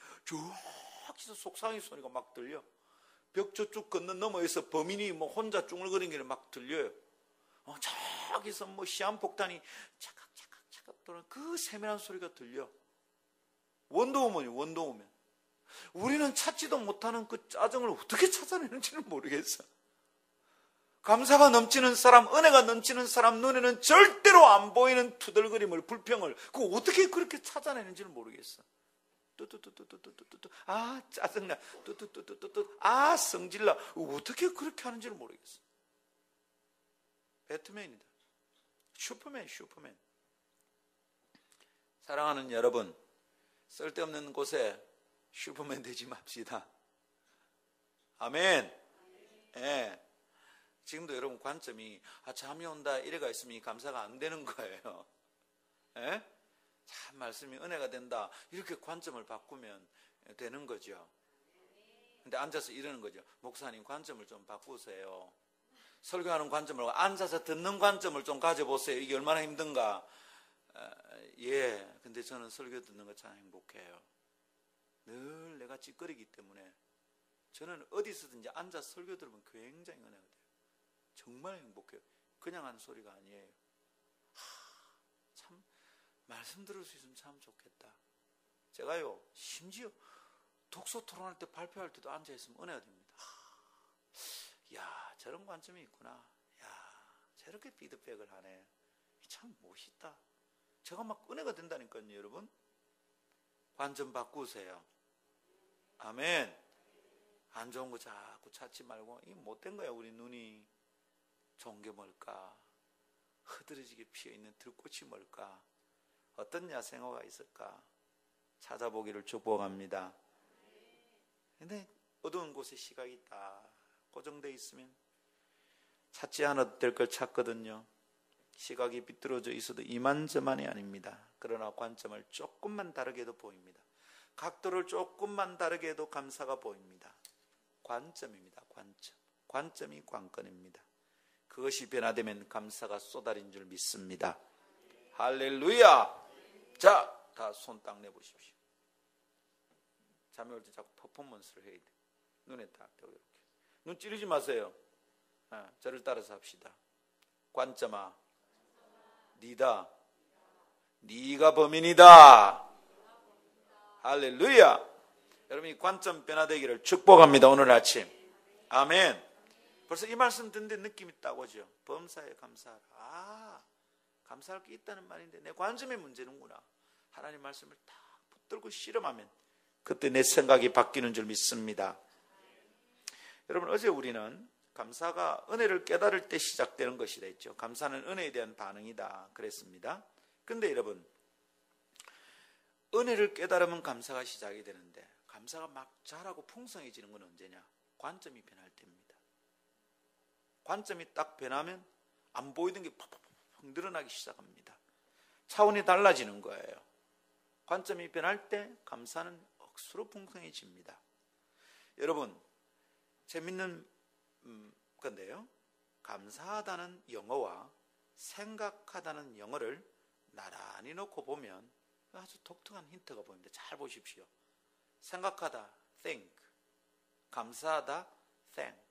저기서 속상의 소리가 막 들려. 벽 저쪽 건너 너머에서 범인이 뭐 혼자 쭈글거리는 게 막 들려요. 저기서 뭐 시한폭탄이 차각차각 도는 그 세밀한 소리가 들려. 원더우먼이 원더우먼. 우리는 찾지도 못하는 그 짜증을 어떻게 찾아내는지는 모르겠어. 감사가 넘치는 사람, 은혜가 넘치는 사람 눈에는 절대로 안 보이는 투덜거림을, 불평을 그거 어떻게 그렇게 찾아내는지는 모르겠어. 뚜뚜뚜뚜뚜뚜뚜뚜 아 짜증나. 뚜뚜뚜뚜뚜뚜 아 성질나. 어떻게 그렇게 하는지를 모르겠어. 배트맨이다. 슈퍼맨. 사랑하는 여러분, 쓸데없는 곳에 슈퍼맨 되지 맙시다. 아멘. 예. 지금도 여러분 관점이 잠이 온다 이래가 있으면 감사가 안 되는 거예요. 예? 참 말씀이 은혜가 된다 이렇게 관점을 바꾸면 되는 거죠. 근데 앉아서 이러는 거죠. 목사님 관점을 좀 바꾸세요. 설교하는 관점을 앉아서 듣는 관점을 좀 가져보세요. 이게 얼마나 힘든가. 예, 근데 저는 설교 듣는 거 참 행복해요. 늘 내가 찌꺼리기 때문에 저는 어디서든지 앉아서 설교 들으면 굉장히 은혜가 돼요. 정말 행복해요. 그냥 하는 소리가 아니에요. 참 말씀 들을 수 있으면 참 좋겠다. 제가요 심지어 독서 토론할 때 발표할 때도 앉아있으면 은혜가 됩니다. 야 저런 관점이 있구나. 야 저렇게 피드백을 하네. 참 멋있다. 제가 막 은혜가 된다니까요. 여러분 관점 바꾸세요. 아멘. 안 좋은 거 자꾸 찾지 말고 이 못된 거야. 우리 눈이 좋은 게 뭘까? 흐드러지게 피어있는 들꽃이 뭘까? 어떤 야생화가 있을까? 찾아보기를 축복합니다. 근데 어두운 곳에 시각이 딱 고정되어 있으면 찾지 않아도 될 걸 찾거든요. 시각이 비뚤어져 있어도 이만저만이 아닙니다. 그러나 관점을 조금만 다르게 해도 보입니다. 각도를 조금만 다르게 해도 감사가 보입니다. 관점입니다. 관점이 관건입니다. 그것이 변화되면 감사가 쏟아진 줄 믿습니다. 할렐루야. 자, 다 손 딱 내보십시오. 잠이 올 때 자꾸 퍼포먼스를 해야 돼. 눈에 딱 대고 이렇게. 눈 찌르지 마세요. 저를 따라서 합시다. 관점아, 네가 범인이다. 할렐루야. 여러분이 관점 변화되기를 축복합니다. 오늘 아침. 아멘. 벌써 이 말씀 듣는데 느낌이 딱 오죠. 범사에 감사하라. 감사할 게 있다는 말인데 내 관점의 문제는구나. 하나님 말씀을 딱 붙들고 실험하면 그때 내 생각이 바뀌는 줄 믿습니다. 여러분 어제 우리는 감사가 은혜를 깨달을 때 시작되는 것이라 했죠. 감사는 은혜에 대한 반응이다 그랬습니다. 그런데 여러분 은혜를 깨달으면 감사가 시작이 되는데 감사가 막 자라고 풍성해지는 건 언제냐? 관점이 변할 때입니다. 관점이 딱 변하면 안 보이던 게 팍팍팍 늘어나기 시작합니다. 차원이 달라지는 거예요. 관점이 변할 때 감사는 억수로 풍성해집니다. 여러분 재밌는 건데요. 감사하다는 영어와 생각하다는 영어를 나란히 놓고 보면 아주 독특한 힌트가 보입니다. 잘 보십시오. 생각하다 think, 감사하다 thank.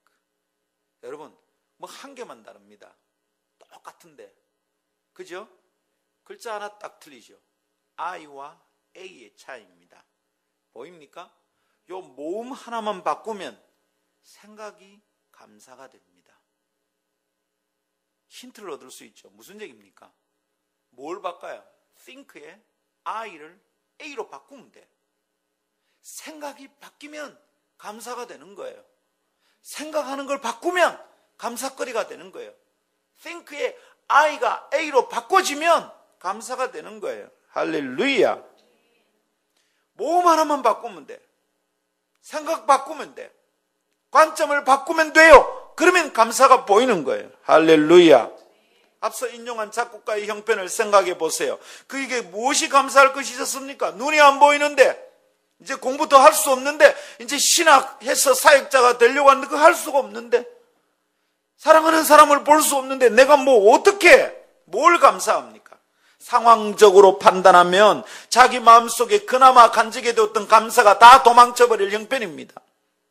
여러분 뭐 한 개만 다릅니다. 똑같은데 그죠? 글자 하나 딱 틀리죠. I와 A의 차이입니다. 보입니까? 요 모음 하나만 바꾸면 생각이 감사가 됩니다. 힌트를 얻을 수 있죠. 무슨 얘기입니까? 뭘 바꿔요? think의 I를 A로 바꾸면 돼. 생각이 바뀌면 감사가 되는 거예요. 생각하는 걸 바꾸면 감사거리가 되는 거예요. think의 I가 A로 바꿔지면 감사가 되는 거예요. 할렐루야. 모음 하나만 바꾸면 돼. 생각 바꾸면 돼. 관점을 바꾸면 돼요. 그러면 감사가 보이는 거예요. 할렐루야. 앞서 인용한 작곡가의 형편을 생각해 보세요. 그게 무엇이 감사할 것이 있었습니까? 눈이 안 보이는데, 이제 공부 더 할 수 없는데, 이제 신학해서 사역자가 되려고 하는데 그거 할 수가 없는데, 사랑하는 사람을 볼 수 없는데 내가 뭘 감사합니까? 상황적으로 판단하면 자기 마음속에 그나마 간직해 뒀던 감사가 다 도망쳐버릴 형편입니다.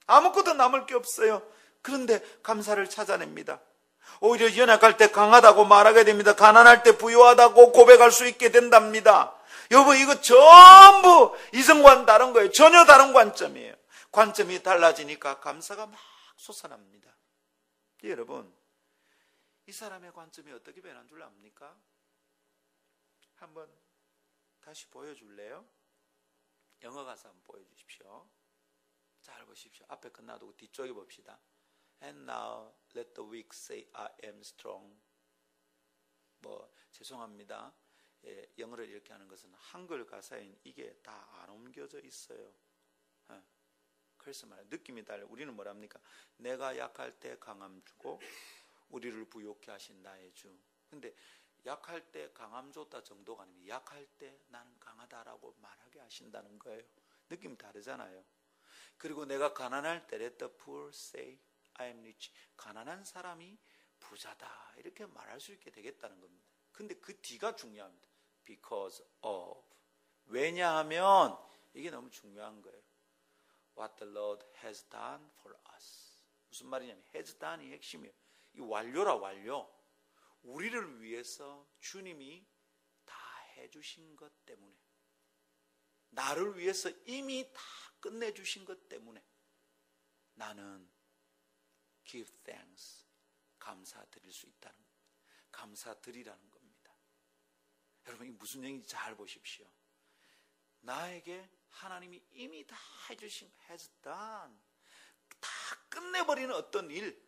아무것도 남을 게 없어요. 그런데 감사를 찾아냅니다. 오히려 연약할 때 강하다고 말하게 됩니다. 가난할 때 부유하다고 고백할 수 있게 된답니다. 여러분, 이거 전부 이성과는 다른 거예요. 전혀 다른 관점이에요. 관점이 달라지니까 감사가 막 솟아납니다. 여러분, 이 사람의 관점이 어떻게 변한 줄 압니까? 한번 다시 보여줄래요? 영어 가사 한번 보여주십시오. 잘 보십시오. 앞에 끝나두고 뒤쪽에 봅시다. And now let the weak say I am strong. 죄송합니다. 영어를 이렇게 하는 것은 한글 가사인 이게 다 안 옮겨져 있어요. 그래서 말이에요. 느낌이 달라요. 우리는 뭐랍니까? 내가 약할 때 강함 주고 우리를 부욕케 하신 나의 주. 근데 약할 때 강함 줬다 정도가 아니면 약할 때 나는 강하다라고 말하게 하신다는 거예요. 느낌이 다르잖아요. 그리고 내가 가난할 때 let the poor say I am rich. 가난한 사람이 부자다 이렇게 말할 수 있게 되겠다는 겁니다. 근데 그 뒤가 중요합니다. Because of. 왜냐하면 이게 너무 중요한 거예요. What the Lord has done for us. 무슨 말이냐면 has done이 핵심이에요. 이 완료라 완료. 우리를 위해서 주님이 다 해주신 것 때문에, 나를 위해서 이미 다 끝내주신 것 때문에 나는 give thanks, 감사드릴 수 있다는 겁니다. 감사드리라는 겁니다. 여러분, 이 무슨 얘기인지 잘 보십시오. 나에게 하나님이 이미 다 해주신 has done, 다 끝내버리는 어떤 일,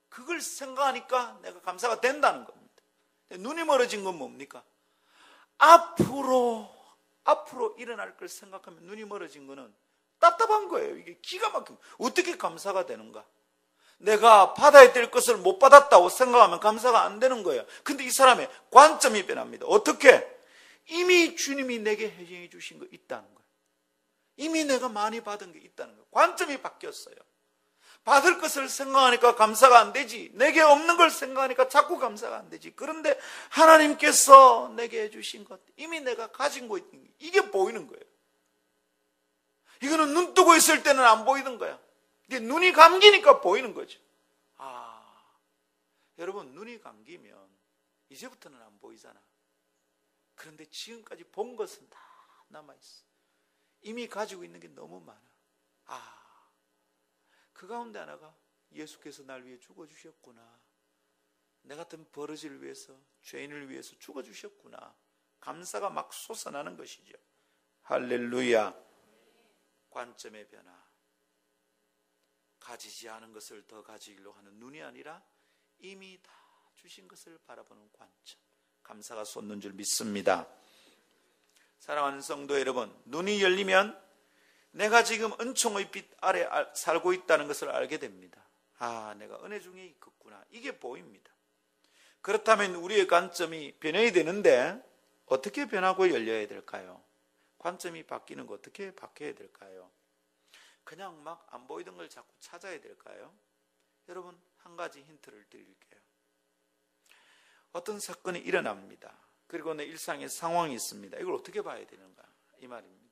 그걸 생각하니까 내가 감사가 된다는 겁니다. 눈이 멀어진 건 뭡니까? 앞으로 일어날 걸 생각하면 눈이 멀어진 거는 답답한 거예요. 이게 기가 막히면 어떻게 감사가 되는가? 내가 받아야 될 것을 못 받았다고 생각하면 감사가 안 되는 거예요. 근데 이 사람의 관점이 변합니다. 어떻게? 이미 주님이 내게 해주해 주신 거 있다는 거예요. 이미 내가 많이 받은 게 있다는 거예요. 관점이 바뀌었어요. 받을 것을 생각하니까 감사가 안 되지. 내게 없는 걸 생각하니까 자꾸 감사가 안 되지. 그런데 하나님께서 내게 해주신 것, 이미 내가 가진 거 있는 게 이게 보이는 거예요. 이거는 눈 뜨고 있을 때는 안 보이는 거야. 이게 눈이 감기니까 보이는 거죠. 여러분, 눈이 감기면 이제부터는 안 보이잖아. 그런데 지금까지 본 것은 다 남아있어. 이미 가지고 있는 게 너무 많아. 그 가운데 하나가 예수께서 날 위해 죽어주셨구나. 내 같은 버러지를 위해서, 죄인을 위해서 죽어주셨구나. 감사가 막 솟아나는 것이죠. 할렐루야. 관점의 변화. 가지지 않은 것을 더 가지기로 하는 눈이 아니라 이미 다 주신 것을 바라보는 관점. 감사가 솟는 줄 믿습니다. 사랑하는 성도 여러분, 눈이 열리면 내가 지금 은총의 빛 아래 살고 있다는 것을 알게 됩니다. 내가 은혜 중에 있겠구나. 이게 보입니다. 그렇다면 우리의 관점이 변해야 되는데 어떻게 변하고 열려야 될까요? 관점이 바뀌는 거 어떻게 바뀌어야 될까요? 그냥 막 안 보이던 걸 자꾸 찾아야 될까요? 여러분, 한 가지 힌트를 드릴게요. 어떤 사건이 일어납니다. 그리고 내 일상에 상황이 있습니다. 이걸 어떻게 봐야 되는가? 이 말입니다.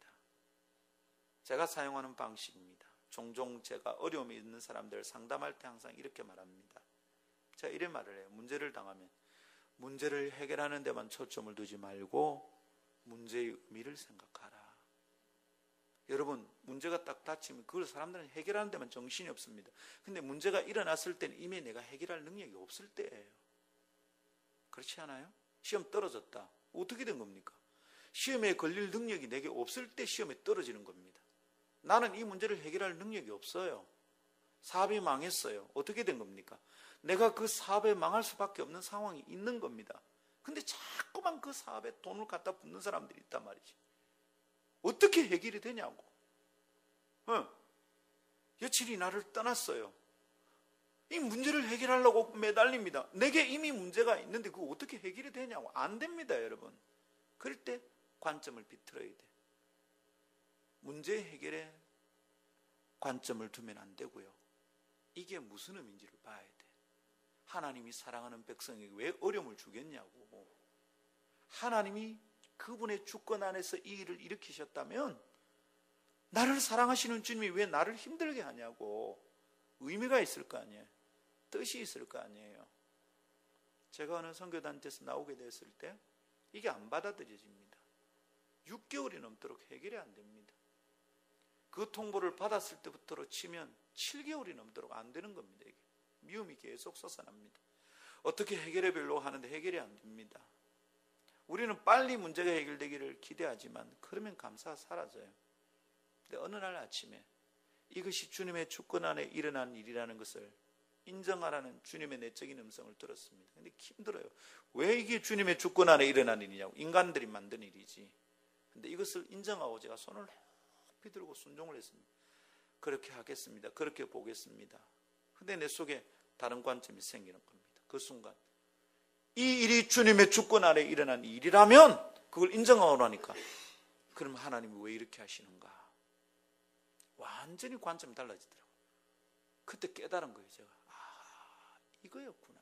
제가 사용하는 방식입니다. 종종 제가 어려움이 있는 사람들 상담할 때 항상 이렇게 말합니다. 제가 이런 말을 해요. 문제를 당하면 문제를 해결하는 데만 초점을 두지 말고 문제의 의미를 생각하라. 여러분, 문제가 딱 닥치면 그걸 사람들은 해결하는 데만 정신이 없습니다. 근데 문제가 일어났을 때는 이미 내가 해결할 능력이 없을 때예요. 그렇지 않아요? 시험 떨어졌다. 어떻게 된 겁니까? 시험에 걸릴 능력이 내게 없을 때 시험에 떨어지는 겁니다. 나는 이 문제를 해결할 능력이 없어요. 사업이 망했어요. 어떻게 된 겁니까? 내가 그 사업에 망할 수밖에 없는 상황이 있는 겁니다. 근데 자꾸만 그 사업에 돈을 갖다 붓는 사람들이 있단 말이지. 어떻게 해결이 되냐고. 여친이 나를 떠났어요. 이 문제를 해결하려고 매달립니다. 내게 이미 문제가 있는데 그거 어떻게 해결이 되냐고. 안 됩니다, 여러분. 그럴 때 관점을 비틀어야 돼. 문제 해결에 관점을 두면 안 되고요. 이게 무슨 의미인지를 봐야 돼. 하나님이 사랑하는 백성에게 왜 어려움을 주겠냐고. 하나님이 그분의 주권 안에서 이 일을 일으키셨다면 나를 사랑하시는 주님이 왜 나를 힘들게 하냐고. 의미가 있을 거 아니에요. 뜻이 있을 거 아니에요. 제가 어느 선교단체에서 나오게 됐을 때 이게 안 받아들여집니다. 6개월이 넘도록 해결이 안 됩니다. 그 통보를 받았을 때부터 치면 7개월이 넘도록 안 되는 겁니다. 이게. 미움이 계속 솟아납니다. 어떻게 해결해보려고 하는데 해결이 안 됩니다. 우리는 빨리 문제가 해결되기를 기대하지만 그러면 감사가 사라져요. 근데 어느 날 아침에 이것이 주님의 주권 안에 일어난 일이라는 것을 인정하라는 주님의 내적인 음성을 들었습니다. 근데 힘들어요. 왜 이게 주님의 주권 안에 일어난 일이냐고. 인간들이 만든 일이지. 근데 이것을 인정하고 제가 손을 높이 들고 순종을 했습니다. 그렇게 하겠습니다. 그렇게 보겠습니다. 근데 내 속에 다른 관점이 생기는 겁니다. 그 순간 이 일이 주님의 주권 아래 일어난 일이라면 그걸 인정하고 나니까 그럼 하나님이 왜 이렇게 하시는가. 완전히 관점이 달라지더라고요. 그때 깨달은 거예요. 제가 이거였구나.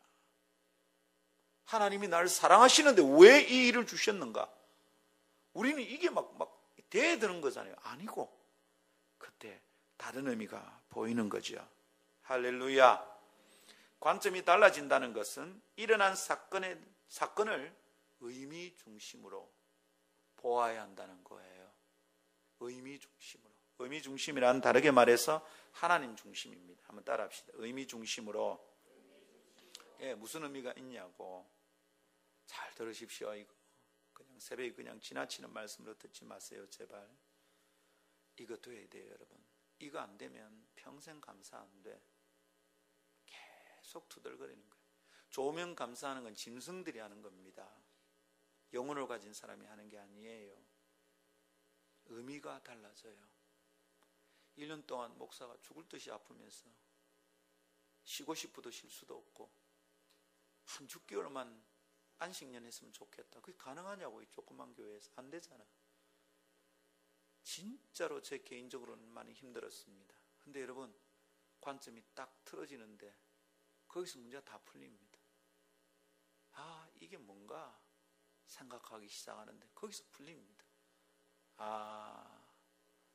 하나님이 나를 사랑하시는데 왜 이 일을 주셨는가. 우리는 이게 막 대드는 거잖아요. 아니고 그때 다른 의미가 보이는 거죠. 할렐루야. 관점이 달라진다는 것은 일어난 사건을 의미 중심으로 보아야 한다는 거예요. 의미 중심으로. 의미 중심이란 다르게 말해서 하나님 중심입니다. 한번 따라합시다. 의미 중심으로. 무슨 의미가 있냐고. 잘 들으십시오. 이거 그냥 새벽에 그냥 지나치는 말씀으로 듣지 마세요. 제발. 이거 돼야 돼요, 여러분. 이거 안 되면 평생 감사 안 돼. 계속 투덜거리는 거예요. 좋으면 감사하는 건 짐승들이 하는 겁니다. 영혼을 가진 사람이 하는 게 아니에요. 의미가 달라져요. 1년 동안 목사가 죽을 듯이 아프면서 쉬고 싶어도 쉴 수도 없고 한 6개월만 안식년 했으면 좋겠다. 그게 가능하냐고. 이 조그만 교회에서. 안 되잖아. 진짜로 제 개인적으로는 많이 힘들었습니다. 근데 여러분, 관점이 딱 틀어지는데 거기서 문제가 다 풀립니다. 이게 뭔가 생각하기 시작하는데 거기서 풀립니다.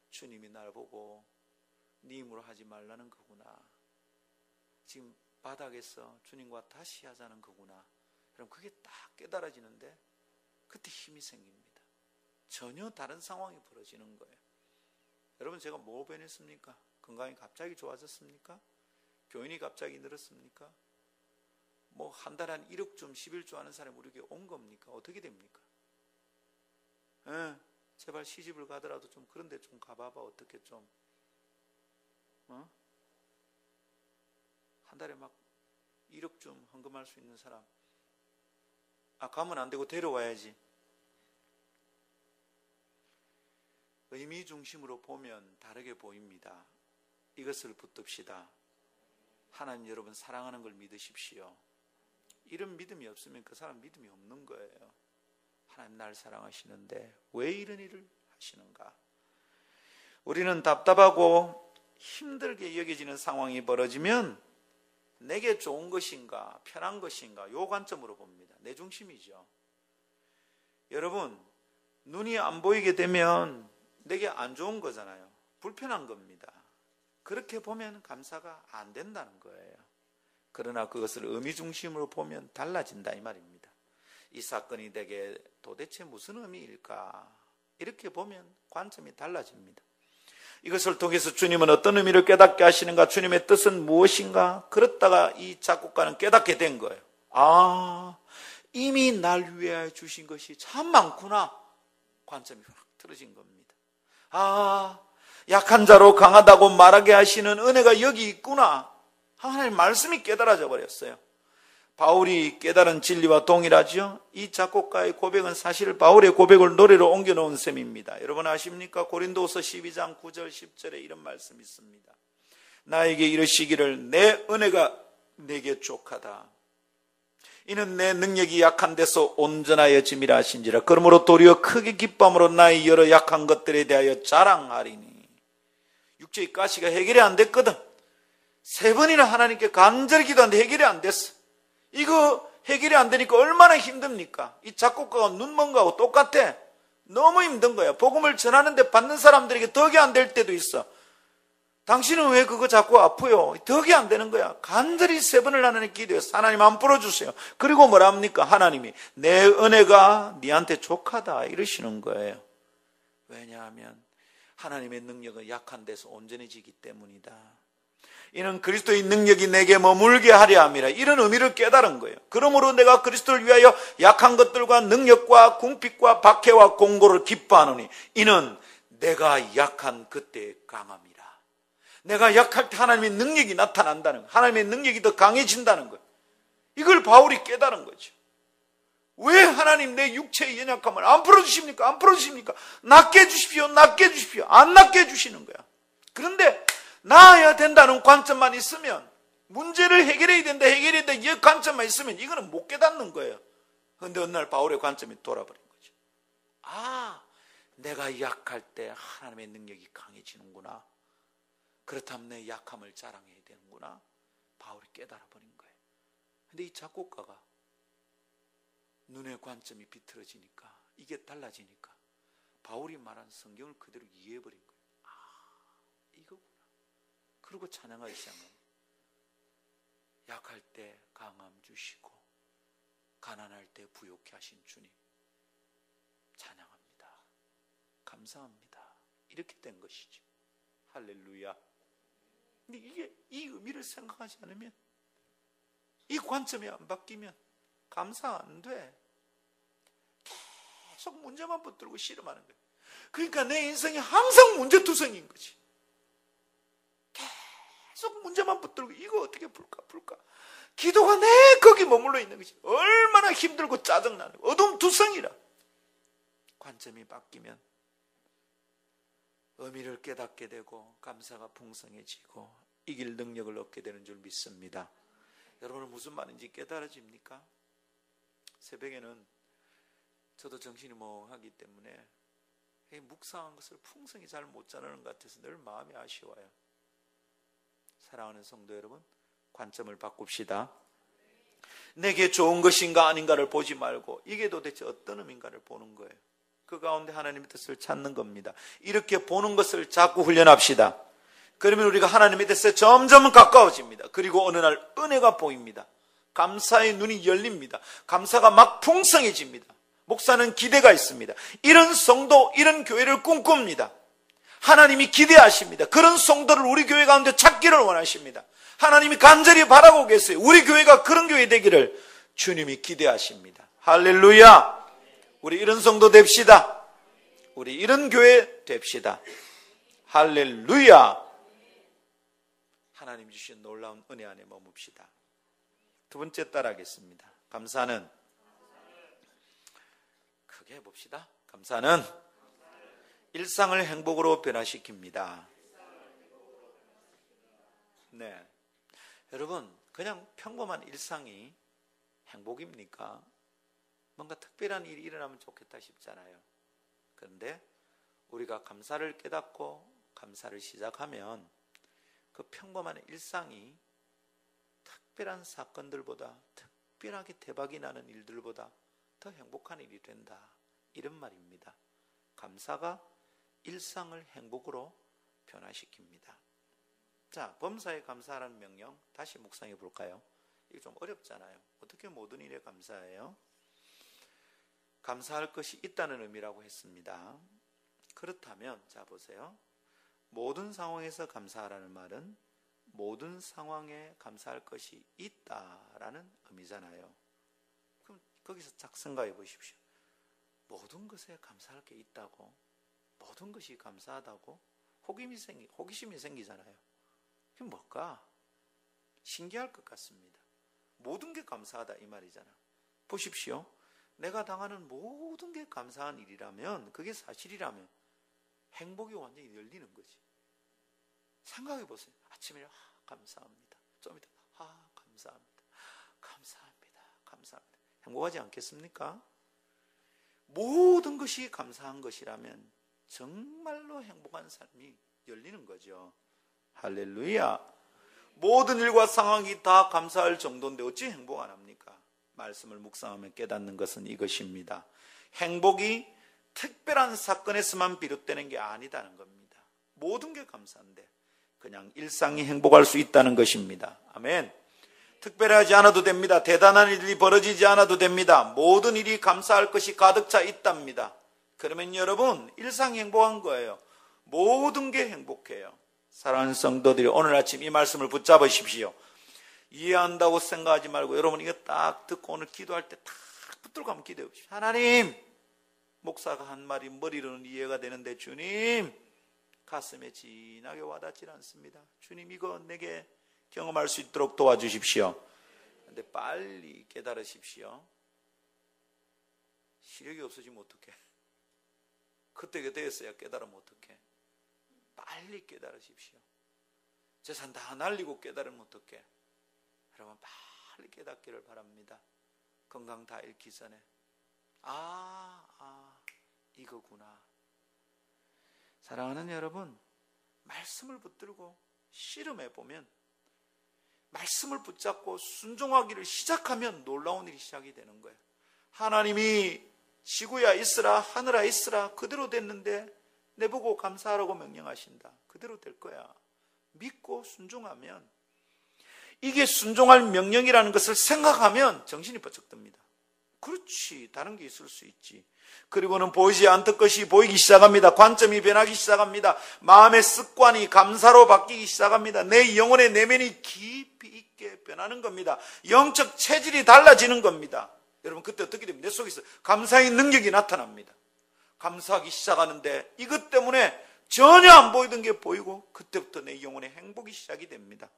주님이 날 보고 네 힘으로 하지 말라는 거구나. 지금 바닥에서 주님과 다시 하자는 거구나. 그럼 그게 딱 깨달아지는데 그때 힘이 생깁니다. 전혀 다른 상황이 벌어지는 거예요. 여러분, 제가 뭐 변했습니까? 건강이 갑자기 좋아졌습니까? 교인이 갑자기 늘었습니까? 뭐 한 달에 한 1억 좀 11조 하는 사람이 우리에게 온 겁니까? 어떻게 됩니까? 제발 시집을 가더라도 좀 그런 데 좀 가봐봐. 어떻게 좀 한 달에 막 1억 좀 헌금할 수 있는 사람. 가면 안 되고 데려와야지. 의미 중심으로 보면 다르게 보입니다. 이것을 붙듭시다. 하나님 여러분 사랑하는 걸 믿으십시오. 이런 믿음이 없으면 그 사람 믿음이 없는 거예요. 하나님 날 사랑하시는데 왜 이런 일을 하시는가? 우리는 답답하고 힘들게 여겨지는 상황이 벌어지면 내게 좋은 것인가 편한 것인가 요 관점으로 봅니다. 내 중심이죠. 여러분, 눈이 안 보이게 되면 내게 안 좋은 거잖아요. 불편한 겁니다. 그렇게 보면 감사가 안 된다는 거예요. 그러나 그것을 의미 중심으로 보면 달라진다 이 말입니다. 이 사건이 내게 도대체 무슨 의미일까? 이렇게 보면 관점이 달라집니다. 이것을 통해서 주님은 어떤 의미를 깨닫게 하시는가, 주님의 뜻은 무엇인가, 그렇다가 이 작곡가는 깨닫게 된 거예요. 아, 이미 날 위해 주신 것이 참 많구나. 관점이 확 틀어진 겁니다. 아, 약한 자로 강하다고 말하게 하시는 은혜가 여기 있구나. 하나님의 말씀이 깨달아져 버렸어요. 바울이 깨달은 진리와 동일하죠. 이 작곡가의 고백은 사실 바울의 고백을 노래로 옮겨놓은 셈입니다. 여러분 아십니까? 고린도서 12장 9절 10절에 이런 말씀이 있습니다. 나에게 이르시기를 내 은혜가 내게 족하다. 이는 내 능력이 약한 데서 온전하여 짐이라 하신지라. 그러므로 도리어 크게 기쁨으로 나의 여러 약한 것들에 대하여 자랑하리니. 육체의 가시가 해결이 안 됐거든. 3번이나 하나님께 간절히 기도하는데 해결이 안 됐어. 이거 해결이 안 되니까 얼마나 힘듭니까? 이 작곡가가 눈먼 거하고 똑같아. 너무 힘든 거야. 복음을 전하는데 받는 사람들에게 덕이 안 될 때도 있어. 당신은 왜 그거 자꾸 아프요? 덕이 안 되는 거야. 간절히 3번을 하나님께 기도해서 하나님 안 풀어주세요. 그리고 뭐라 합니까? 하나님이 내 은혜가 네한테 족하다 이러시는 거예요. 왜냐하면 하나님의 능력은 약한 데서 온전해지기 때문이다. 이는 그리스도의 능력이 내게 머물게 하려 함이라. 이런 의미를 깨달은 거예요. 그러므로 내가 그리스도를 위하여 약한 것들과 능력과 궁핍과 박해와 공고를 기뻐하노니 이는 내가 약한 그때의 강함이라. 내가 약할 때 하나님의 능력이 나타난다는 거예요. 하나님의 능력이 더 강해진다는 거예요. 이걸 바울이 깨달은 거죠. 왜 하나님 내 육체의 연약함을 안 풀어주십니까? 안 풀어주십니까? 낫게 해주십시오. 낫게 해주십시오. 안 낫게 해주시는 거야. 그런데 나아야 된다는 관점만 있으면, 문제를 해결해야 된다, 해결해야 된다, 이 관점만 있으면 이거는 못 깨닫는 거예요. 그런데 어느 날 바울의 관점이 돌아버린 거죠. 아, 내가 약할 때 하나님의 능력이 강해지는구나. 그렇다면 내 약함을 자랑해야 되는구나. 바울이 깨달아버린 거예요. 근데 이 작곡가가 눈의 관점이 비틀어지니까, 이게 달라지니까 바울이 말한 성경을 그대로 이해해버린 거예요. 아, 이거구나. 그리고 찬양하기 시작합니다. 약할 때 강함 주시고 가난할 때 부욕케 하신 주님 찬양합니다. 감사합니다. 이렇게 된 것이죠. 할렐루야. 근데 이게 이 의미를 생각하지 않으면, 이 관점이 안 바뀌면 감사 안 돼. 계속 문제만 붙들고 씨름하는 거예요. 그러니까 내 인생이 항상 문제투성인 거지. 계속 문제만 붙들고 이거 어떻게 풀까. 기도가 내 거기 머물러 있는 거지. 얼마나 힘들고 짜증나는 거야. 어둠투성이라. 관점이 바뀌면 의미를 깨닫게 되고 감사가 풍성해지고 이길 능력을 얻게 되는 줄 믿습니다. 여러분은 무슨 말인지 깨달아집니까? 새벽에는 저도 정신이 멍하기 때문에 묵상한 것을 풍성히 잘 못 전하는 것 같아서 늘 마음이 아쉬워요. 사랑하는 성도 여러분, 관점을 바꿉시다. 내게 좋은 것인가 아닌가를 보지 말고 이게 도대체 어떤 의미인가를 보는 거예요. 그 가운데 하나님의 뜻을 찾는 겁니다. 이렇게 보는 것을 자꾸 훈련합시다. 그러면 우리가 하나님의 뜻에 점점 가까워집니다. 그리고 어느 날 은혜가 보입니다. 감사의 눈이 열립니다. 감사가 막 풍성해집니다. 목사는 기대가 있습니다. 이런 성도, 이런 교회를 꿈꿉니다. 하나님이 기대하십니다. 그런 성도를 우리 교회 가운데 찾기를 원하십니다. 하나님이 간절히 바라고 계세요. 우리 교회가 그런 교회 되기를 주님이 기대하십니다. 할렐루야. 우리 이런 성도 됩시다. 우리 이런 교회 됩시다. 할렐루야. 하나님 주신 놀라운 은혜 안에 머뭅시다. 두 번째 따라하겠습니다. 감사는 크게 해봅시다. 감사는 일상을 행복으로 변화시킵니다. 네, 여러분 그냥 평범한 일상이 행복입니까? 뭔가 특별한 일이 일어나면 좋겠다 싶잖아요. 그런데 우리가 감사를 깨닫고 감사를 시작하면 그 평범한 일상이 특별한 사건들보다, 특별하게 대박이 나는 일들보다 더 행복한 일이 된다, 이런 말입니다. 감사가 일상을 행복으로 변화시킵니다. 자, 범사에 감사하라는 명령 다시 묵상해 볼까요? 이게 좀 어렵잖아요. 어떻게 모든 일에 감사해요? 감사할 것이 있다는 의미라고 했습니다. 그렇다면 자 보세요. 모든 상황에서 감사하라는 말은 모든 상황에 감사할 것이 있다라는 의미잖아요. 그럼 거기서 딱 생각해 보십시오. 모든 것에 감사할 게 있다고, 모든 것이 감사하다고 호기심이 생기잖아요. 그게 뭘까? 신기할 것 같습니다. 모든 게 감사하다 이 말이잖아. 보십시오. 내가 당하는 모든 게 감사한 일이라면, 그게 사실이라면 행복이 완전히 열리는 거지. 생각해 보세요. 아침에 감사합니다. 좀 이따 감사합니다. 감사합니다. 감사합니다. 행복하지 않겠습니까? 모든 것이 감사한 것이라면 정말로 행복한 삶이 열리는 거죠. 할렐루야. 모든 일과 상황이 다 감사할 정도인데 어찌 행복 안 합니까? 말씀을 묵상하며 깨닫는 것은 이것입니다. 행복이 특별한 사건에서만 비롯되는 게 아니다는 겁니다. 모든 게 감사한데 그냥 일상이 행복할 수 있다는 것입니다. 아멘. 특별하지 않아도 됩니다. 대단한 일이 벌어지지 않아도 됩니다. 모든 일이 감사할 것이 가득 차 있답니다. 그러면 여러분, 일상이 행복한 거예요. 모든 게 행복해요. 사랑하는 성도들이 오늘 아침 이 말씀을 붙잡으십시오. 이해한다고 생각하지 말고 여러분 이거 딱 듣고 오늘 기도할 때 딱 붙들고 한번 기도해 보십시오. 하나님, 목사가 한 말이 머리로는 이해가 되는데 주님, 가슴에 진하게 와닿질 않습니다. 주님, 이거 내게 경험할 수 있도록 도와주십시오. 그런데 빨리 깨달으십시오. 시력이 없어지면 어떡해? 그때가 되었어야 깨달으면 어떡해? 빨리 깨달으십시오. 재산 다 날리고 깨달으면 어떡해? 여러분 빨리 깨닫기를 바랍니다. 건강 다 잃기 전에. 이거구나. 사랑하는 여러분, 말씀을 붙들고 씨름해 보면, 말씀을 붙잡고 순종하기를 시작하면 놀라운 일이 시작이 되는 거예요. 하나님이 지구야 있으라, 하늘아 있으라 그대로 됐는데 내보고 감사하라고 명령하신다. 그대로 될 거야. 믿고 순종하면, 이게 순종할 명령이라는 것을 생각하면 정신이 번쩍 듭니다. 그렇지, 다른 게 있을 수 있지. 그리고는 보이지 않던 것이 보이기 시작합니다. 관점이 변하기 시작합니다. 마음의 습관이 감사로 바뀌기 시작합니다. 내 영혼의 내면이 깊이 있게 변하는 겁니다. 영적 체질이 달라지는 겁니다. 여러분 그때 어떻게 됩니까? 내 속에서 감사의 능력이 나타납니다. 감사하기 시작하는데 이것 때문에 전혀 안 보이던 게 보이고 그때부터 내 영혼의 행복이 시작이 됩니다.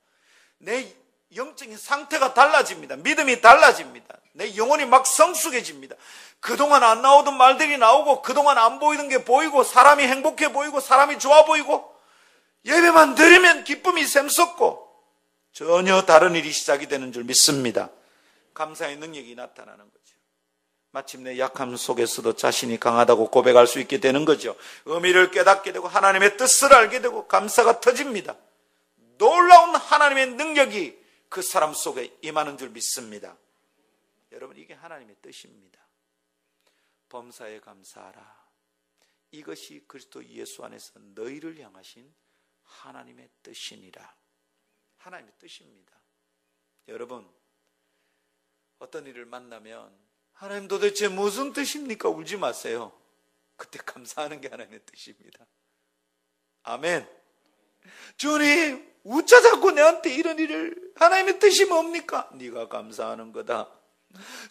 내 영적인 상태가 달라집니다. 믿음이 달라집니다. 내 영혼이 막 성숙해집니다. 그동안 안 나오던 말들이 나오고 그동안 안 보이던 게 보이고 사람이 행복해 보이고 사람이 좋아 보이고 예배만 드리면 기쁨이 샘솟고 전혀 다른 일이 시작이 되는 줄 믿습니다. 감사의 능력이 나타나는 거죠. 마침내 약함 속에서도 자신이 강하다고 고백할 수 있게 되는 거죠. 의미를 깨닫게 되고 하나님의 뜻을 알게 되고 감사가 터집니다. 놀라운 하나님의 능력이 그 사람 속에 임하는 줄 믿습니다. 여러분 이게 하나님의 뜻입니다. 범사에 감사하라. 이것이 그리스도 예수 안에서 너희를 향하신 하나님의 뜻이니라. 하나님의 뜻입니다. 여러분 어떤 일을 만나면 하나님 도대체 무슨 뜻입니까? 울지 마세요. 그때 감사하는 게 하나님의 뜻입니다. 아멘. 주님, 우짜 자꾸 내한테 이런 일을, 하나님의 뜻이 뭡니까? 네가 감사하는 거다.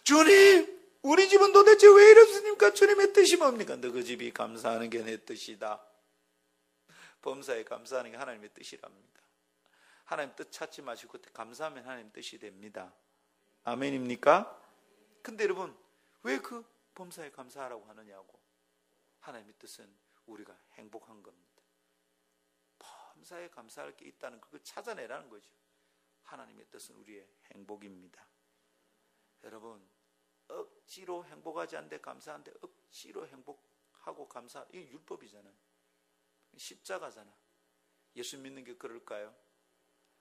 주님, 우리 집은 도대체 왜 이렇습니까? 주님의 뜻이 뭡니까? 너 그 집이 감사하는 게 내 뜻이다. 범사에 감사하는 게 하나님의 뜻이랍니다. 하나님 뜻 찾지 마시고 그때 감사하면 하나님 뜻이 됩니다. 아멘입니까? 근데 여러분 왜 그 범사에 감사하라고 하느냐고. 하나님의 뜻은 우리가 행복한 겁니다. 범사에 감사할 게 있다는 그걸 찾아내라는 거죠. 하나님의 뜻은 우리의 행복입니다. 여러분 억지로 행복하지 않는데 감사한데 억지로 행복하고 감사, 이게 율법이잖아요. 십자가잖아. 예수 믿는 게 그럴까요?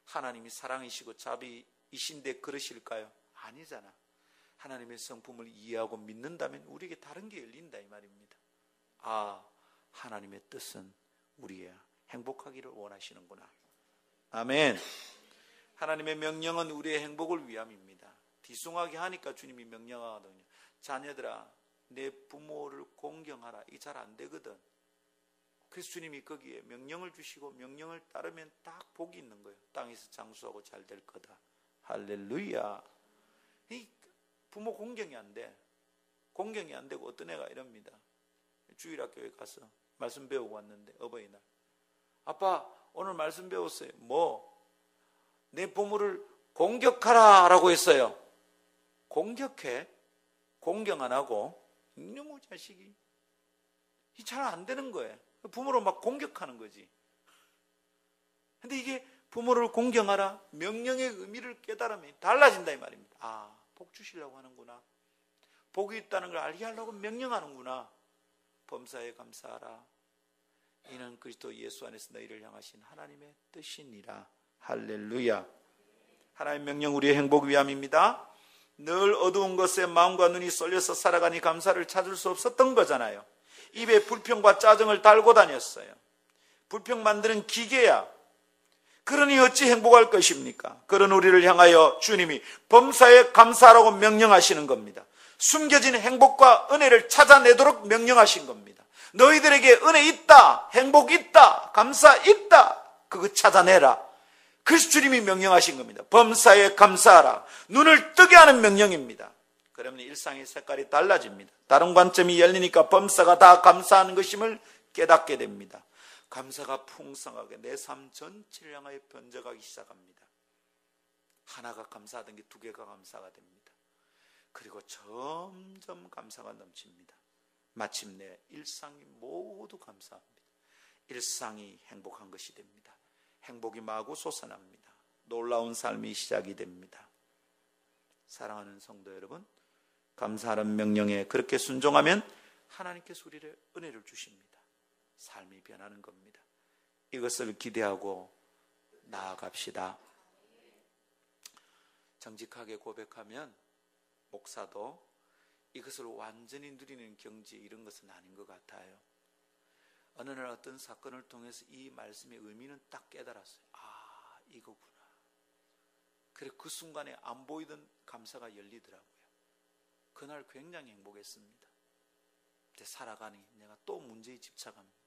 하나님이 사랑이시고 자비이신데 그러실까요? 아니잖아. 하나님의 성품을 이해하고 믿는다면 우리에게 다른 게 열린다 이 말입니다. 하나님의 뜻은 우리의 행복하기를 원하시는구나. 아멘. 하나님의 명령은 우리의 행복을 위함입니다. 뒤숭하게 하니까 주님이 명령하거든요. 자녀들아, 내 부모를 공경하라. 이게 잘 안 되거든. 그래서 주님이 거기에 명령을 주시고 명령을 따르면 딱 복이 있는 거예요. 땅에서 장수하고 잘 될 거다. 할렐루야. 이 부모 공경이 안 돼. 공경이 안 되고 어떤 애가 이럽니다. 주일학교에 가서 말씀 배우고 왔는데 어버이날, 아빠 오늘 말씀 배웠어요. 뭐? 내 부모를 공격하라 라고 했어요. 공격해? 공경 안 하고 이놈의 자식이 잘 안 되는 거예요. 부모를 막 공격하는 거지. 근데 이게 부모를 공경하라, 명령의 의미를 깨달으면 달라진다 이 말입니다. 아, 복 주시려고 하는구나. 복이 있다는 걸 알게 하려고 명령하는구나. 범사에 감사하라. 이는 그리스도 예수 안에서 너희를 향하신 하나님의 뜻이니라. 할렐루야. 하나님의 명령 우리의 행복 위함입니다. 늘 어두운 것에 마음과 눈이 쏠려서 살아가니 감사를 찾을 수 없었던 거잖아요. 입에 불평과 짜증을 달고 다녔어요. 불평 만드는 기계야. 그러니 어찌 행복할 것입니까? 그런 우리를 향하여 주님이 범사에 감사하라고 명령하시는 겁니다. 숨겨진 행복과 은혜를 찾아내도록 명령하신 겁니다. 너희들에게 은혜 있다, 행복 있다, 감사 있다, 그거 찾아내라. 그래서 주님이 명령하신 겁니다. 범사에 감사하라. 눈을 뜨게 하는 명령입니다. 그러면 일상의 색깔이 달라집니다. 다른 관점이 열리니까 범사가 다 감사하는 것임을 깨닫게 됩니다. 감사가 풍성하게 내 삶 전체를 향하여 번져가기 시작합니다. 하나가 감사하던 게 두 개가 감사가 됩니다. 그리고 점점 감사가 넘칩니다. 마침내 일상이 모두 감사합니다. 일상이 행복한 것이 됩니다. 행복이 마구 솟아납니다. 놀라운 삶이 시작이 됩니다. 사랑하는 성도 여러분, 감사하는 명령에 그렇게 순종하면 하나님께서 우리를 은혜를 주십니다. 삶이 변하는 겁니다. 이것을 기대하고 나아갑시다. 정직하게 고백하면 목사도 이것을 완전히 누리는 경지 이런 것은 아닌 것 같아요. 어느 날 어떤 사건을 통해서 이 말씀의 의미는 딱 깨달았어요. 아, 이거구나. 그래 그 순간에 안 보이던 감사가 열리더라고요. 그날 굉장히 행복했습니다. 근데 살아가니 내가 또 문제에 집착합니다.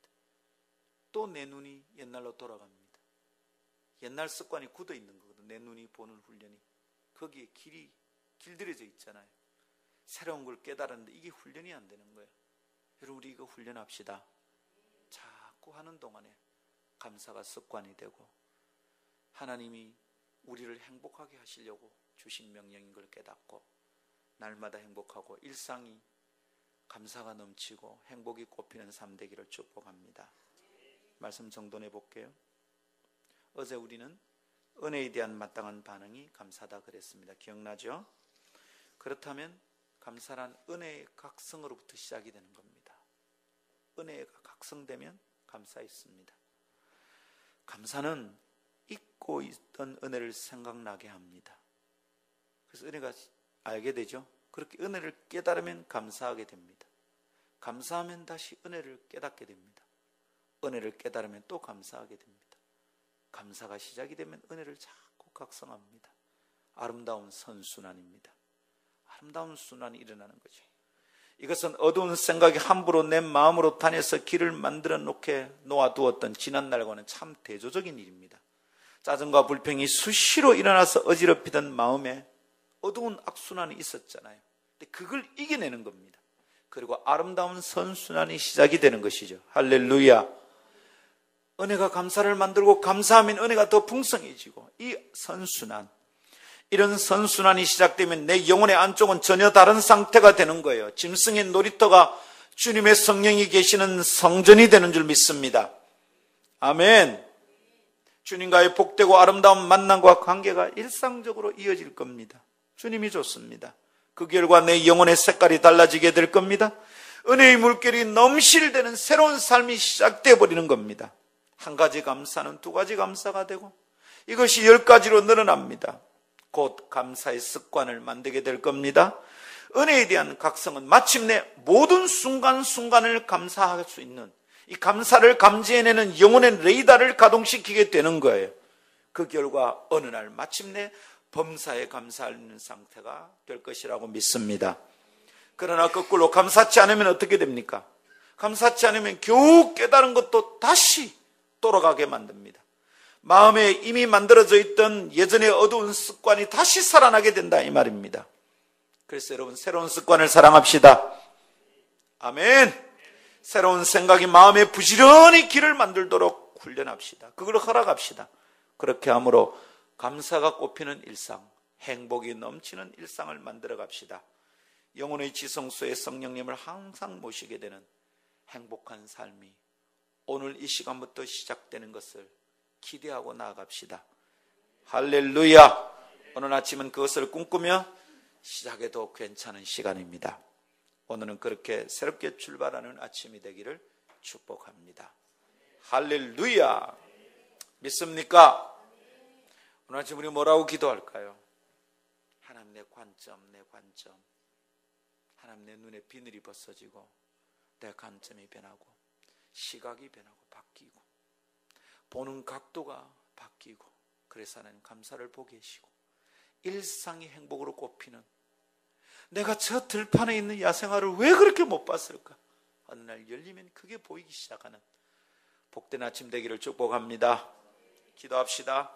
또 내 눈이 옛날로 돌아갑니다. 옛날 습관이 굳어 있는 거거든. 내 눈이 보는 훈련이. 거기에 길들여져 있잖아요. 새로운 걸 깨달았는데 이게 훈련이 안 되는 거예요. 여러분 우리 이거 훈련합시다. 자꾸 하는 동안에 감사가 습관이 되고 하나님이 우리를 행복하게 하시려고 주신 명령인 걸 깨닫고 날마다 행복하고 일상이 감사가 넘치고 행복이 꽃피는 삶 되기를 축복합니다. 말씀 정돈해 볼게요. 어제 우리는 은혜에 대한 마땅한 반응이 감사다 그랬습니다. 기억나죠? 그렇다면 감사란 은혜의 각성으로부터 시작이 되는 겁니다. 은혜가 각성되면 감사 있습니다. 감사는 잊고 있던 은혜를 생각나게 합니다. 그래서 은혜가 알게 되죠. 그렇게 은혜를 깨달으면 감사하게 됩니다. 감사하면 다시 은혜를 깨닫게 됩니다. 은혜를 깨달으면 또 감사하게 됩니다. 감사가 시작이 되면 은혜를 자꾸 각성합니다. 아름다운 선순환입니다. 아름다운 순환이 일어나는 거죠. 이것은 어두운 생각이 함부로 내 마음으로 다녀서 길을 만들어 놓아두었던 지난날과는 참 대조적인 일입니다. 짜증과 불평이 수시로 일어나서 어지럽히던 마음에 어두운 악순환이 있었잖아요. 근데 그걸 이겨내는 겁니다. 그리고 아름다운 선순환이 시작이 되는 것이죠. 할렐루야. 은혜가 감사를 만들고 감사하면 은혜가 더 풍성해지고 이 선순환, 이런 선순환이 시작되면 내 영혼의 안쪽은 전혀 다른 상태가 되는 거예요. 짐승의 놀이터가 주님의 성령이 계시는 성전이 되는 줄 믿습니다. 아멘. 주님과의 복되고 아름다운 만남과 관계가 일상적으로 이어질 겁니다. 주님이 좋습니다. 그 결과 내 영혼의 색깔이 달라지게 될 겁니다. 은혜의 물결이 넘실대는 새로운 삶이 시작되어 버리는 겁니다. 한 가지 감사는 두 가지 감사가 되고 이것이 10가지로 늘어납니다. 곧 감사의 습관을 만들게 될 겁니다. 은혜에 대한 각성은 마침내 모든 순간순간을 감사할 수 있는 이 감사를 감지해내는 영혼의 레이더를 가동시키게 되는 거예요. 그 결과 어느 날 마침내 범사에 감사하는 상태가 될 것이라고 믿습니다. 그러나 거꾸로 감사치 않으면 어떻게 됩니까? 감사치 않으면 겨우 깨달은 것도 다시 돌아가게 만듭니다. 마음에 이미 만들어져 있던 예전의 어두운 습관이 다시 살아나게 된다 이 말입니다. 그래서 여러분 새로운 습관을 사랑합시다. 아멘. 새로운 생각이 마음에 부지런히 길을 만들도록 훈련합시다. 그걸 허락합시다. 그렇게 함으로 감사가 꽃피는 일상, 행복이 넘치는 일상을 만들어 갑시다. 영혼의 지성소에 성령님을 항상 모시게 되는 행복한 삶이 오늘 이 시간부터 시작되는 것을 기대하고 나아갑시다. 할렐루야. 오늘 아침은 그것을 꿈꾸며 시작해도 괜찮은 시간입니다. 오늘은 그렇게 새롭게 출발하는 아침이 되기를 축복합니다. 할렐루야. 믿습니까? 오늘 아침 우리 뭐라고 기도할까요? 하나님 내 관점. 하나님 내 눈에 비늘이 벗어지고 내 관점이 변하고 시각이 변하고 바뀌고 보는 각도가 바뀌고 그래서 하나님 감사를 보게 하시고 일상이 행복으로 꼽히는 내가 저 들판에 있는 야생화를 왜 그렇게 못 봤을까? 어느 날 열리면 그게 보이기 시작하는 복된 아침 되기를 축복합니다. 기도합시다.